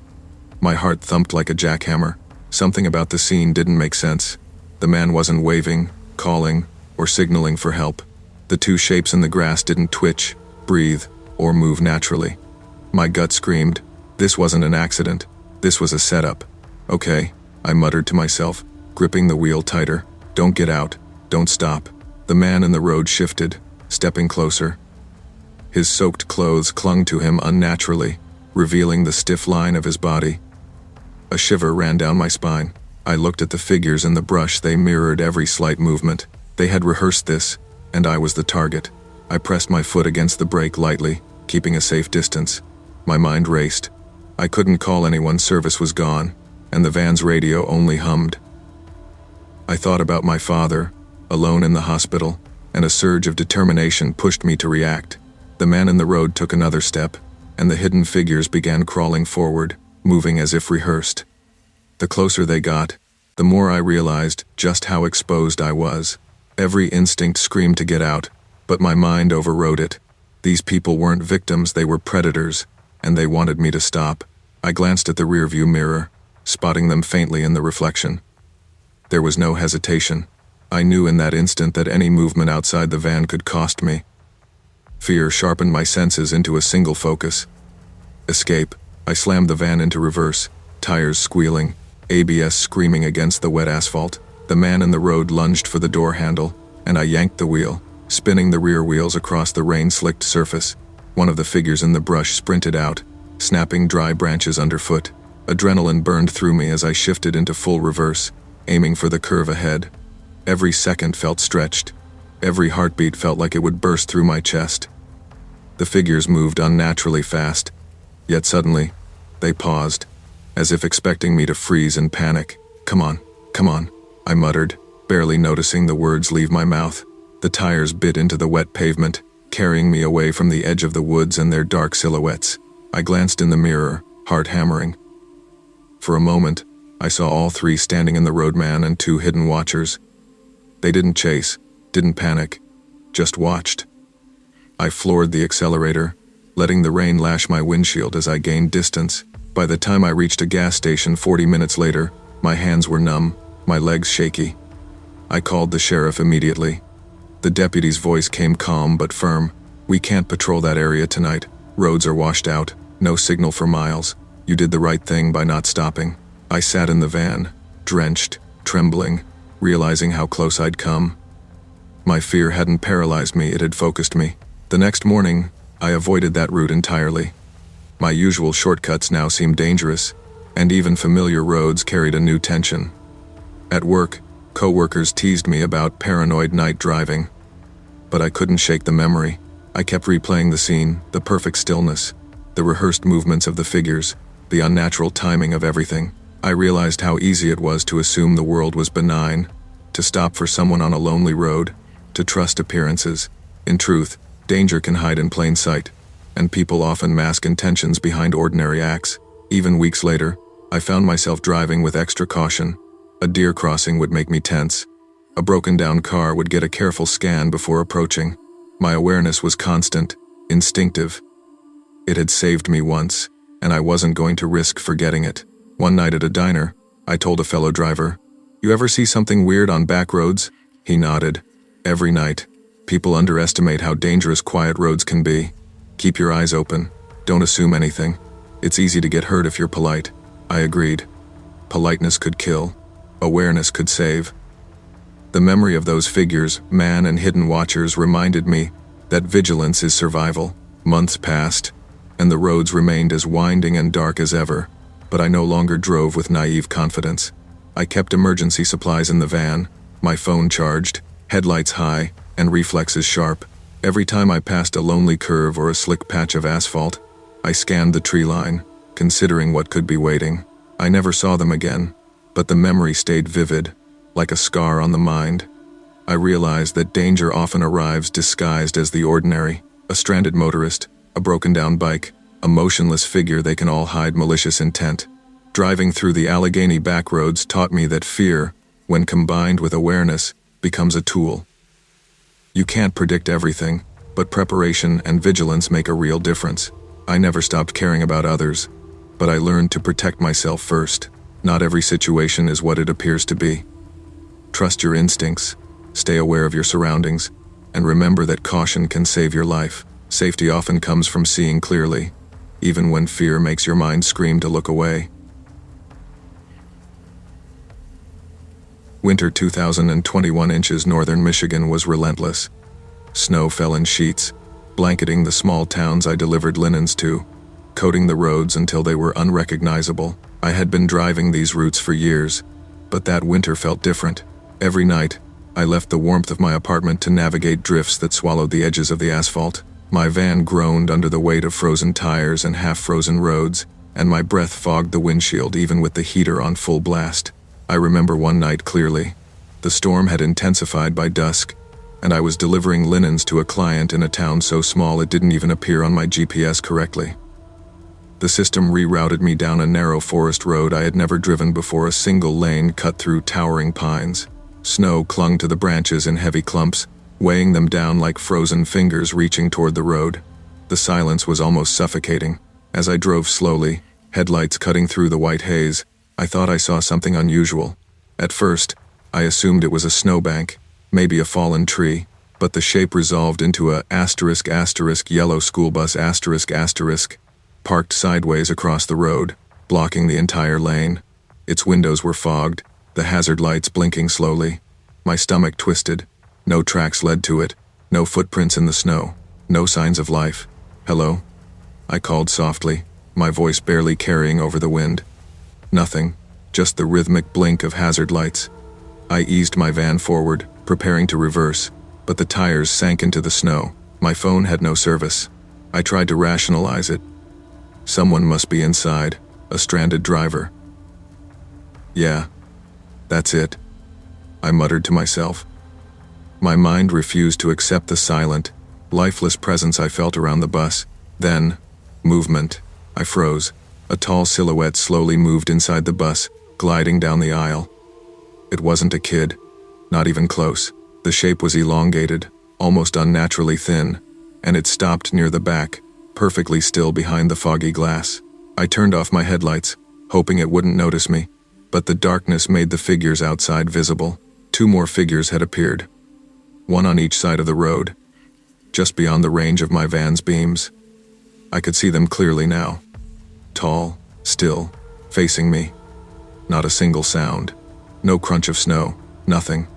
My heart thumped like a jackhammer. Something about the scene didn't make sense. The man wasn't waving, calling, or signaling for help. The two shapes in the grass didn't twitch, breathe, or move naturally. My gut screamed, this wasn't an accident. This was a setup. "Okay," I muttered to myself, gripping the wheel tighter. "Don't get out. Don't stop." The man in the road shifted, stepping closer. His soaked clothes clung to him unnaturally, revealing the stiff line of his body. A shiver ran down my spine. I looked at the figures in the brush. They mirrored every slight movement. They had rehearsed this, and I was the target. I pressed my foot against the brake lightly, keeping a safe distance. My mind raced. I couldn't call anyone, service was gone, and the van's radio only hummed. I thought about my father, alone in the hospital, and a surge of determination pushed me to react. The man in the road took another step, and the hidden figures began crawling forward, moving as if rehearsed. The closer they got, the more I realized just how exposed I was. Every instinct screamed to get out, but my mind overrode it. These people weren't victims, they were predators, and they wanted me to stop. I glanced at the rearview mirror, spotting them faintly in the reflection. There was no hesitation. I knew in that instant that any movement outside the van could cost me. Fear sharpened my senses into a single focus. Escape. I slammed the van into reverse, tires squealing, ABS screaming against the wet asphalt. The man in the road lunged for the door handle, and I yanked the wheel, spinning the rear wheels across the rain-slicked surface. One of the figures in the brush sprinted out, snapping dry branches underfoot. Adrenaline burned through me as I shifted into full reverse, aiming for the curve ahead. Every second felt stretched. Every heartbeat felt like it would burst through my chest. The figures moved unnaturally fast, yet suddenly, they paused, as if expecting me to freeze in panic. Come on, I muttered, barely noticing the words leave my mouth. The tires bit into the wet pavement, carrying me away from the edge of the woods and their dark silhouettes. I glanced in the mirror, heart hammering. For a moment, I saw all three standing in the roadman and two hidden watchers. They didn't chase, didn't panic, just watched. I floored the accelerator, letting the rain lash my windshield as I gained distance. By the time I reached a gas station 40 minutes later, my hands were numb, my legs shaky. I called the sheriff immediately. The deputy's voice came calm but firm. "We can't patrol that area tonight. Roads are washed out, no signal for miles. You did the right thing by not stopping." I sat in the van, drenched, trembling, realizing how close I'd come. My fear hadn't paralyzed me, it had focused me. The next morning, I avoided that route entirely. My usual shortcuts now seemed dangerous, and even familiar roads carried a new tension. At work, co-workers teased me about paranoid night driving. But I couldn't shake the memory. I kept replaying the scene, the perfect stillness, the rehearsed movements of the figures, the unnatural timing of everything. I realized how easy it was to assume the world was benign, to stop for someone on a lonely road, to trust appearances. In truth, danger can hide in plain sight. and people often mask intentions behind ordinary acts. Even weeks later, I found myself driving with extra caution. A deer crossing would make me tense. A broken-down car would get a careful scan before approaching. My awareness was constant, instinctive. It had saved me once, and I wasn't going to risk forgetting it. One night at a diner, I told a fellow driver, "You ever see something weird on back roads?" He nodded. Every night. People underestimate how dangerous quiet roads can be. Keep your eyes open. Don't assume anything. It's easy to get hurt if you're polite. I agreed. Politeness could kill. Awareness could save. The memory of those figures, man and hidden watchers, reminded me that vigilance is survival. Months passed, and the roads remained as winding and dark as ever, but I no longer drove with naive confidence. I kept emergency supplies in the van, my phone charged, headlights high, and reflexes sharp. Every time I passed a lonely curve or a slick patch of asphalt, I scanned the tree line, considering what could be waiting. I never saw them again, but the memory stayed vivid, like a scar on the mind. I realized that danger often arrives disguised as the ordinary. A stranded motorist, a broken-down bike, a motionless figure, they can all hide malicious intent. Driving through the Allegheny backroads taught me that fear, when combined with awareness, becomes a tool. You can't predict everything, but preparation and vigilance make a real difference. I never stopped caring about others, but I learned to protect myself first. Not every situation is what it appears to be. Trust your instincts, stay aware of your surroundings, and remember that caution can save your life. Safety often comes from seeing clearly, even when fear makes your mind scream to look away. Winter 2021 inches northern Michigan was relentless. Snow fell in sheets, blanketing the small towns I delivered linens to, coating the roads until they were unrecognizable. I had been driving these routes for years, but that winter felt different. Every night, I left the warmth of my apartment to navigate drifts that swallowed the edges of the asphalt. My van groaned under the weight of frozen tires and half-frozen roads, and my breath fogged the windshield even with the heater on full blast. I remember one night clearly. The storm had intensified by dusk, and I was delivering linens to a client in a town so small it didn't even appear on my GPS correctly. The system rerouted me down a narrow forest road I had never driven before, a single lane cut through towering pines. Snow clung to the branches in heavy clumps, weighing them down like frozen fingers reaching toward the road. The silence was almost suffocating. As I drove slowly, headlights cutting through the white haze, I thought I saw something unusual. At first, I assumed it was a snowbank, maybe a fallen tree, but the shape resolved into a *** yellow school bus ***, parked sideways across the road, blocking the entire lane. Its windows were fogged, the hazard lights blinking slowly. My stomach twisted. No tracks led to it, no footprints in the snow, no signs of life. "Hello?" I called softly, my voice barely carrying over the wind. Nothing, just the rhythmic blink of hazard lights. I eased my van forward, preparing to reverse, but the tires sank into the snow. My phone had no service. I tried to rationalize it. Someone must be inside, a stranded driver. "Yeah, that's it," I muttered to myself. My mind refused to accept the silent, lifeless presence I felt around the bus. Then, movement. I froze. A tall silhouette slowly moved inside the bus, gliding down the aisle. It wasn't a kid, not even close. The shape was elongated, almost unnaturally thin, and it stopped near the back, perfectly still behind the foggy glass. I turned off my headlights, hoping it wouldn't notice me, but the darkness made the figures outside visible. 2 more figures had appeared, one on each side of the road, just beyond the range of my van's beams. I could see them clearly now. Tall, still, facing me. Not a single sound. No crunch of snow. Nothing.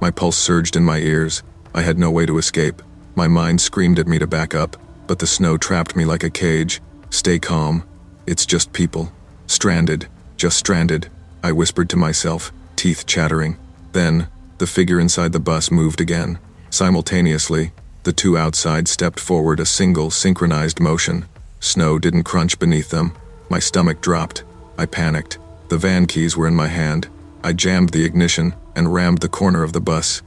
My pulse surged in my ears. I had no way to escape. My mind screamed at me to back up, but the snow trapped me like a cage. "Stay calm. It's just people. Stranded. Just stranded," I whispered to myself, teeth chattering. Then, the figure inside the bus moved again. Simultaneously, the 2 outside stepped forward, a single, synchronized motion. Snow didn't crunch beneath them. My stomach dropped. I panicked. The van keys were in my hand. I jammed the ignition and rammed the corner of the bus.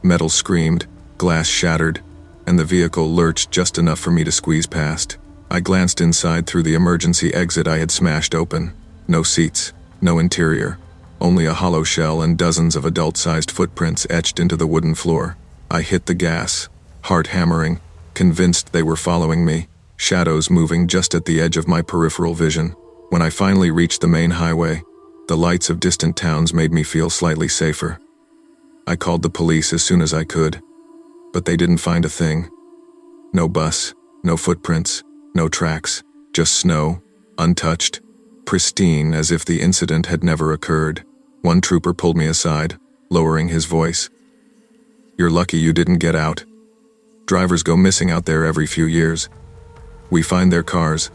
Metal screamed, glass shattered, and the vehicle lurched just enough for me to squeeze past. I glanced inside through the emergency exit I had smashed open. No seats, no interior, only a hollow shell and dozens of adult-sized footprints etched into the wooden floor. I hit the gas, heart hammering, convinced they were following me, shadows moving just at the edge of my peripheral vision. When I finally reached the main highway, the lights of distant towns made me feel slightly safer. I called the police as soon as I could, but they didn't find a thing. No bus, no footprints, no tracks, just snow, untouched, pristine as if the incident had never occurred. One trooper pulled me aside, lowering his voice. "You're lucky you didn't get out. Drivers go missing out there every few years. We find their cars.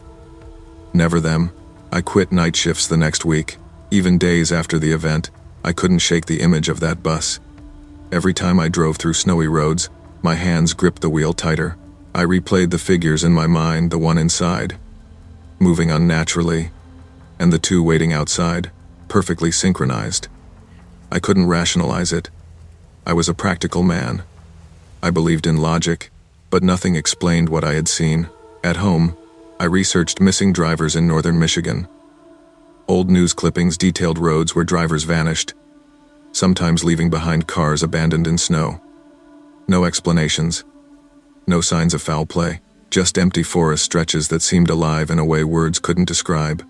Never them." I quit night shifts the next week. Even days after the event, I couldn't shake the image of that bus. Every time I drove through snowy roads, my hands gripped the wheel tighter. I replayed the figures in my mind, the one inside, moving unnaturally, and the two waiting outside, perfectly synchronized. I couldn't rationalize it. I was a practical man. I believed in logic, but nothing explained what I had seen. At home, I researched missing drivers in northern Michigan. Old news clippings detailed roads where drivers vanished, sometimes leaving behind cars abandoned in snow. No explanations, no signs of foul play, just empty forest stretches that seemed alive in a way words couldn't describe.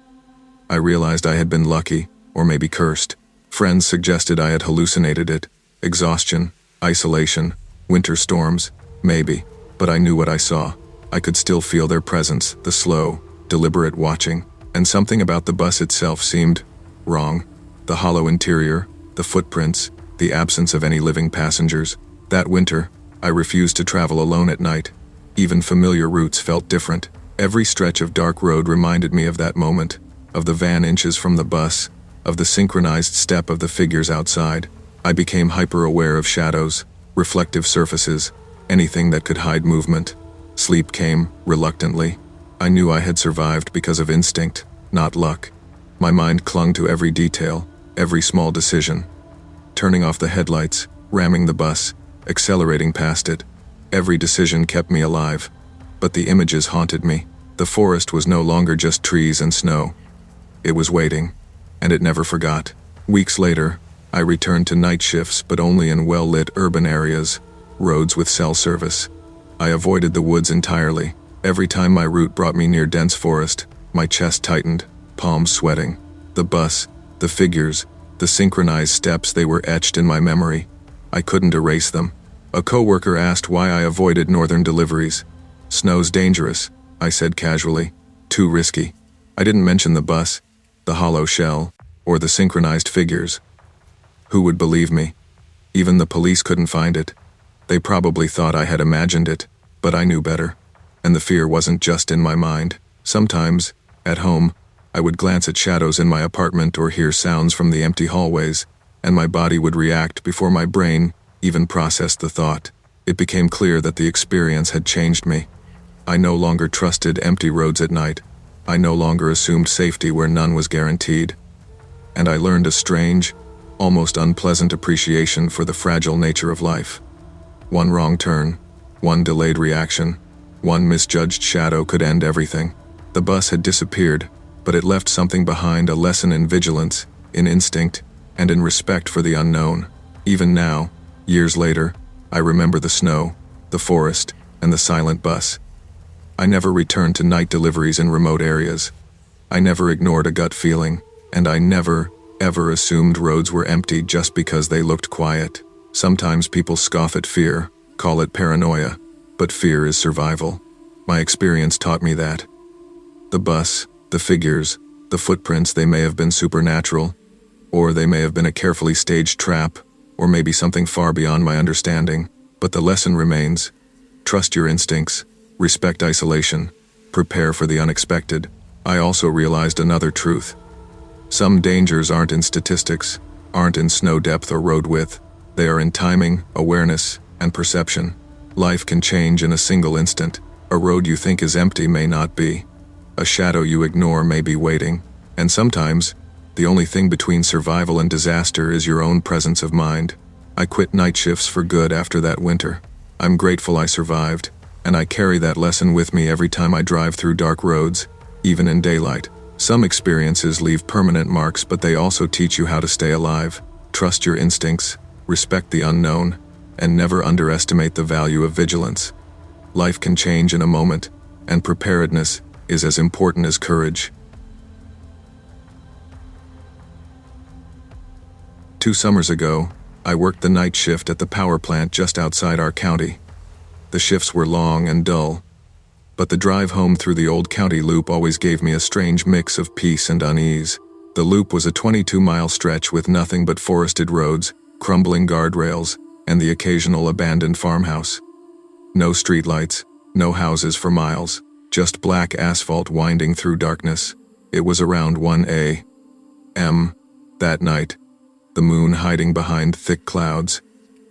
I realized I had been lucky, or maybe cursed. Friends suggested I had hallucinated it. Exhaustion, isolation, winter storms, maybe, but I knew what I saw. I could still feel their presence, the slow, deliberate watching, and something about the bus itself seemed wrong. The hollow interior, the footprints, the absence of any living passengers. That winter, I refused to travel alone at night. Even familiar routes felt different. Every stretch of dark road reminded me of that moment, of the van inches from the bus, of the synchronized step of the figures outside. I became hyper-aware of shadows, reflective surfaces, anything that could hide movement. Sleep came, reluctantly. I knew I had survived because of instinct, not luck. My mind clung to every detail, every small decision. Turning off the headlights, ramming the bus, accelerating past it. Every decision kept me alive. But the images haunted me. The forest was no longer just trees and snow. It was waiting, and it never forgot. Weeks later, I returned to night shifts, but only in well-lit urban areas, roads with cell service. I avoided the woods entirely. Every time my route brought me near dense forest, my chest tightened, palms sweating. The bus, the figures, the synchronized steps, they were etched in my memory. I couldn't erase them. A coworker asked why I avoided northern deliveries. "Snow's dangerous," I said casually. "Too risky." I didn't mention the bus, the hollow shell, or the synchronized figures. Who would believe me? Even the police couldn't find it. They probably thought I had imagined it, but I knew better. And the fear wasn't just in my mind. Sometimes, at home, I would glance at shadows in my apartment or hear sounds from the empty hallways, and my body would react before my brain even processed the thought. It became clear that the experience had changed me. I no longer trusted empty roads at night. I no longer assumed safety where none was guaranteed. And I learned a strange, almost unpleasant appreciation for the fragile nature of life. One wrong turn, one delayed reaction, one misjudged shadow could end everything. The bus had disappeared, but it left something behind, a lesson in vigilance, in instinct, and in respect for the unknown. Even now, years later, I remember the snow, the forest, and the silent bus. I never returned to night deliveries in remote areas. I never ignored a gut feeling, and I never, ever assumed roads were empty just because they looked quiet. Sometimes people scoff at fear, call it paranoia, but fear is survival. My experience taught me that. The bus, the figures, the footprints, they may have been supernatural, or they may have been a carefully staged trap, or maybe something far beyond my understanding, but the lesson remains. Trust your instincts, respect isolation, prepare for the unexpected. I also realized another truth. Some dangers aren't in statistics, aren't in snow depth or road width. They are in timing, awareness, and perception. Life can change in a single instant. A road you think is empty may not be. A shadow you ignore may be waiting. And sometimes, the only thing between survival and disaster is your own presence of mind. I quit night shifts for good after that winter. I'm grateful I survived, and I carry that lesson with me every time I drive through dark roads, even in daylight. Some experiences leave permanent marks, but they also teach you how to stay alive. Trust your instincts, respect the unknown, and never underestimate the value of vigilance. Life can change in a moment, and preparedness is as important as courage. 2 summers ago, I worked the night shift at the power plant just outside our county. The shifts were long and dull, but the drive home through the old county loop always gave me a strange mix of peace and unease. The loop was a 22-mile stretch with nothing but forested roads, crumbling guardrails, and the occasional abandoned farmhouse. No streetlights, no houses for miles, just black asphalt winding through darkness. It was around 1 a.m. that night, the moon hiding behind thick clouds.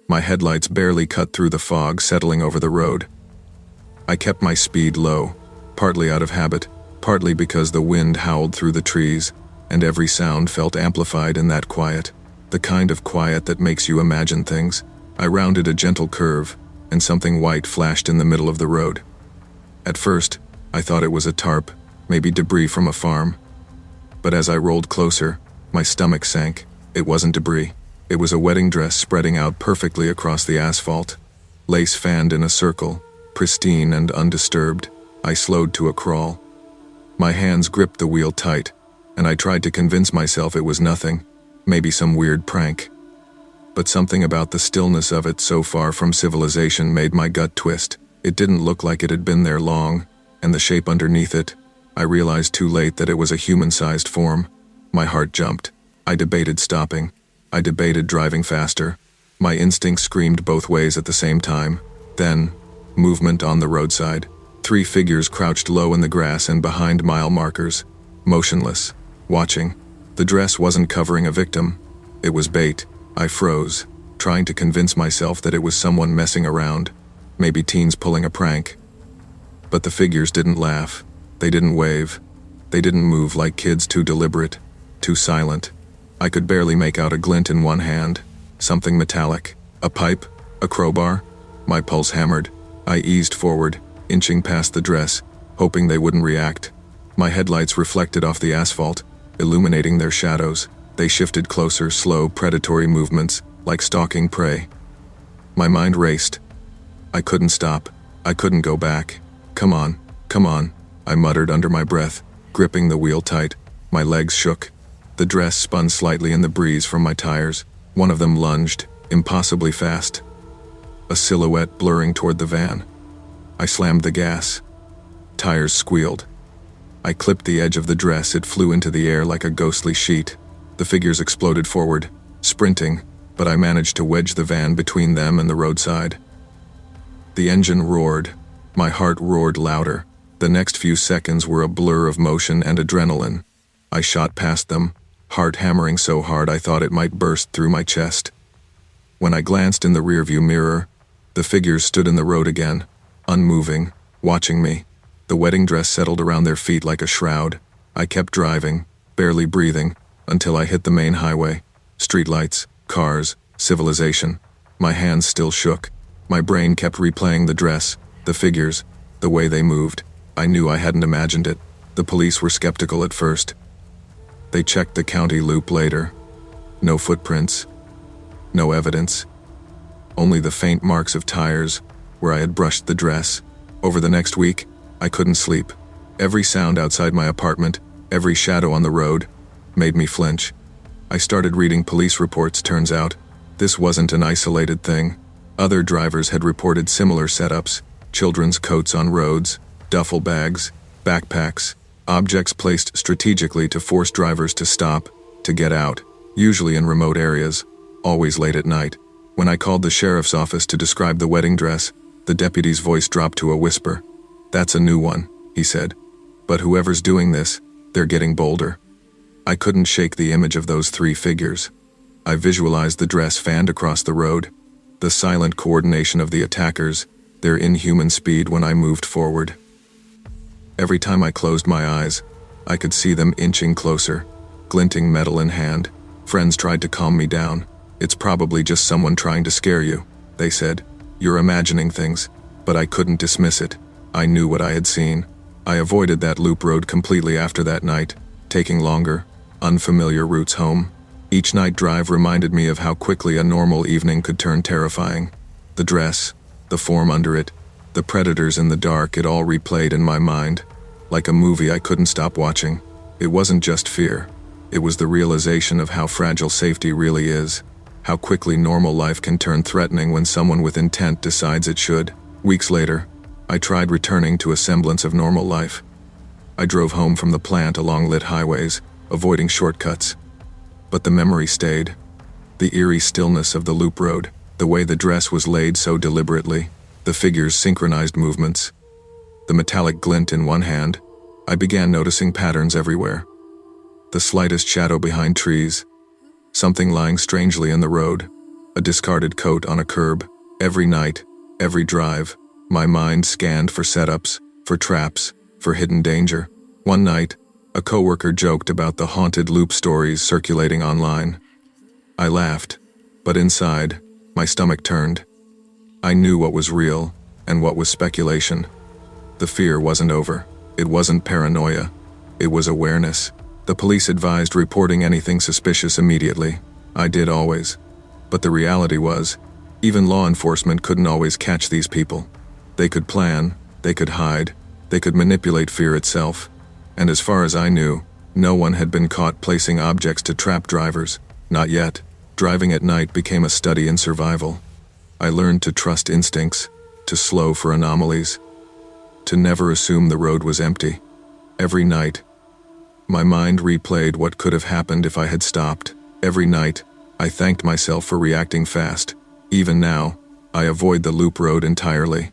My headlights barely cut through the fog settling over the road. I kept my speed low, partly out of habit, partly because the wind howled through the trees, and every sound felt amplified in that quiet, the kind of quiet that makes you imagine things. I rounded a gentle curve, and something white flashed in the middle of the road. At first, I thought it was a tarp, maybe debris from a farm. But as I rolled closer, my stomach sank. It wasn't debris. It was a wedding dress spreading out perfectly across the asphalt, lace fanned in a circle, pristine and undisturbed. I slowed to a crawl. My hands gripped the wheel tight, and I tried to convince myself it was nothing, maybe some weird prank. But something about the stillness of it, so far from civilization, made my gut twist. It didn't look like it had been there long, and the shape underneath it, I realized too late that it was a human-sized form. My heart jumped. I debated stopping. I debated driving faster. My instincts screamed both ways at the same time. Then, movement on the roadside. 3 figures crouched low in the grass and behind mile markers, motionless, watching. The dress wasn't covering a victim. It was bait. I froze, trying to convince myself that it was someone messing around, maybe teens pulling a prank. But the figures didn't laugh. They didn't wave. They didn't move like kids, too deliberate, too silent. I could barely make out a glint in one hand, something metallic, a pipe, a crowbar. My pulse hammered. I eased forward, inching past the dress, hoping they wouldn't react. My headlights reflected off the asphalt, illuminating their shadows. They shifted closer, slow, predatory movements, like stalking prey. My mind raced. I couldn't stop. I couldn't go back. Come on, I muttered under my breath, gripping the wheel tight. My legs shook. The dress spun slightly in the breeze from my tires. One of them lunged, impossibly fast, a silhouette blurring toward the van. I slammed the gas. Tires squealed. I clipped the edge of the dress. It flew into the air like a ghostly sheet. The figures exploded forward, sprinting, but I managed to wedge the van between them and the roadside. The engine roared. My heart roared louder. The next few seconds were a blur of motion and adrenaline. I shot past them, heart hammering so hard I thought it might burst through my chest. When I glanced in the rearview mirror, the figures stood in the road again, unmoving, watching me. The wedding dress settled around their feet like a shroud. I kept driving, barely breathing, until I hit the main highway. Streetlights, cars, civilization. My hands still shook. My brain kept replaying the dress, the figures, the way they moved. I knew I hadn't imagined it. The police were skeptical at first. They checked the county loop later. No footprints. No evidence. Only the faint marks of tires where I had brushed the dress. Over the next week, I couldn't sleep. Every sound outside my apartment, every shadow on the road, made me flinch. I started reading police reports. Turns out, this wasn't an isolated thing. Other drivers had reported similar setups: children's coats on roads, duffel bags, backpacks, objects placed strategically to force drivers to stop, to get out, usually in remote areas, always late at night. When I called the sheriff's office to describe the wedding dress, the deputy's voice dropped to a whisper. "That's a new one," he said. "But whoever's doing this, they're getting bolder." I couldn't shake the image of those 3 figures. I visualized the dress fanned across the road, the silent coordination of the attackers, their inhuman speed when I moved forward. Every time I closed my eyes, I could see them inching closer, glinting metal in hand. Friends tried to calm me down. "It's probably just someone trying to scare you," they said. "You're imagining things." But I couldn't dismiss it. I knew what I had seen. I avoided that loop road completely after that night, taking longer, unfamiliar routes home. Each night drive reminded me of how quickly a normal evening could turn terrifying. The dress, the form under it, the predators in the dark, it all replayed in my mind. Like a movie I couldn't stop watching. It wasn't just fear. It was the realization of how fragile safety really is. How quickly normal life can turn threatening when someone with intent decides it should. Weeks later, I tried returning to a semblance of normal life. I drove home from the plant along lit highways, avoiding shortcuts. But the memory stayed. The eerie stillness of the loop road, the way the dress was laid so deliberately, the figure's synchronized movements. The metallic glint in one hand, I began noticing patterns everywhere. The slightest shadow behind trees, something lying strangely in the road, a discarded coat on a curb. Every night, every drive, my mind scanned for setups, for traps, for hidden danger. One night, a coworker joked about the haunted loop stories circulating online. I laughed, but inside, my stomach turned. I knew what was real and what was speculation. The fear wasn't over. It wasn't paranoia. It was awareness. The police advised reporting anything suspicious immediately. I did always. But the reality was, even law enforcement couldn't always catch these people. They could plan, they could hide, they could manipulate fear itself. And as far as I knew, no one had been caught placing objects to trap drivers. Not yet. Driving at night became a study in survival. I learned to trust instincts, to slow for anomalies, to never assume the road was empty. Every night, my mind replayed what could have happened if I had stopped. Every night, I thanked myself for reacting fast. Even now, I avoid the loop road entirely.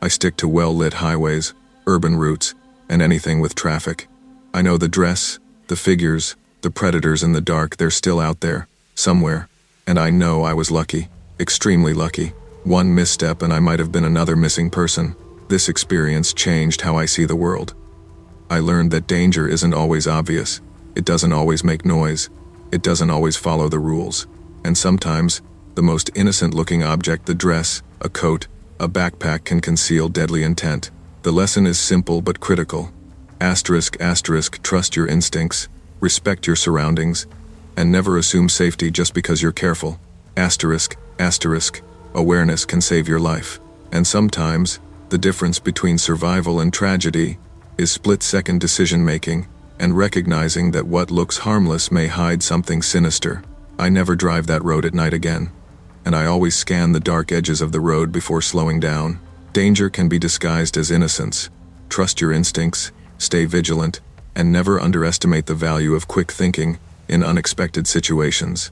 I stick to well-lit highways, urban routes, and anything with traffic. I know the dress, the figures, the predators in the dark, they're still out there, somewhere. And I know I was lucky, extremely lucky. One misstep and I might have been another missing person. This experience changed how I see the world. I learned that danger isn't always obvious. It doesn't always make noise. It doesn't always follow the rules. And sometimes, the most innocent-looking object, the dress, a coat, a backpack, can conceal deadly intent. The lesson is simple but critical. Asterisk, trust your instincts, respect your surroundings, and never assume safety just because you're careful. Asterisk, awareness can save your life. And sometimes, the difference between survival and tragedy is split-second decision-making and recognizing that what looks harmless may hide something sinister. I never drive that road at night again, and I always scan the dark edges of the road before slowing down. Danger can be disguised as innocence. Trust your instincts, stay vigilant, and never underestimate the value of quick thinking in unexpected situations.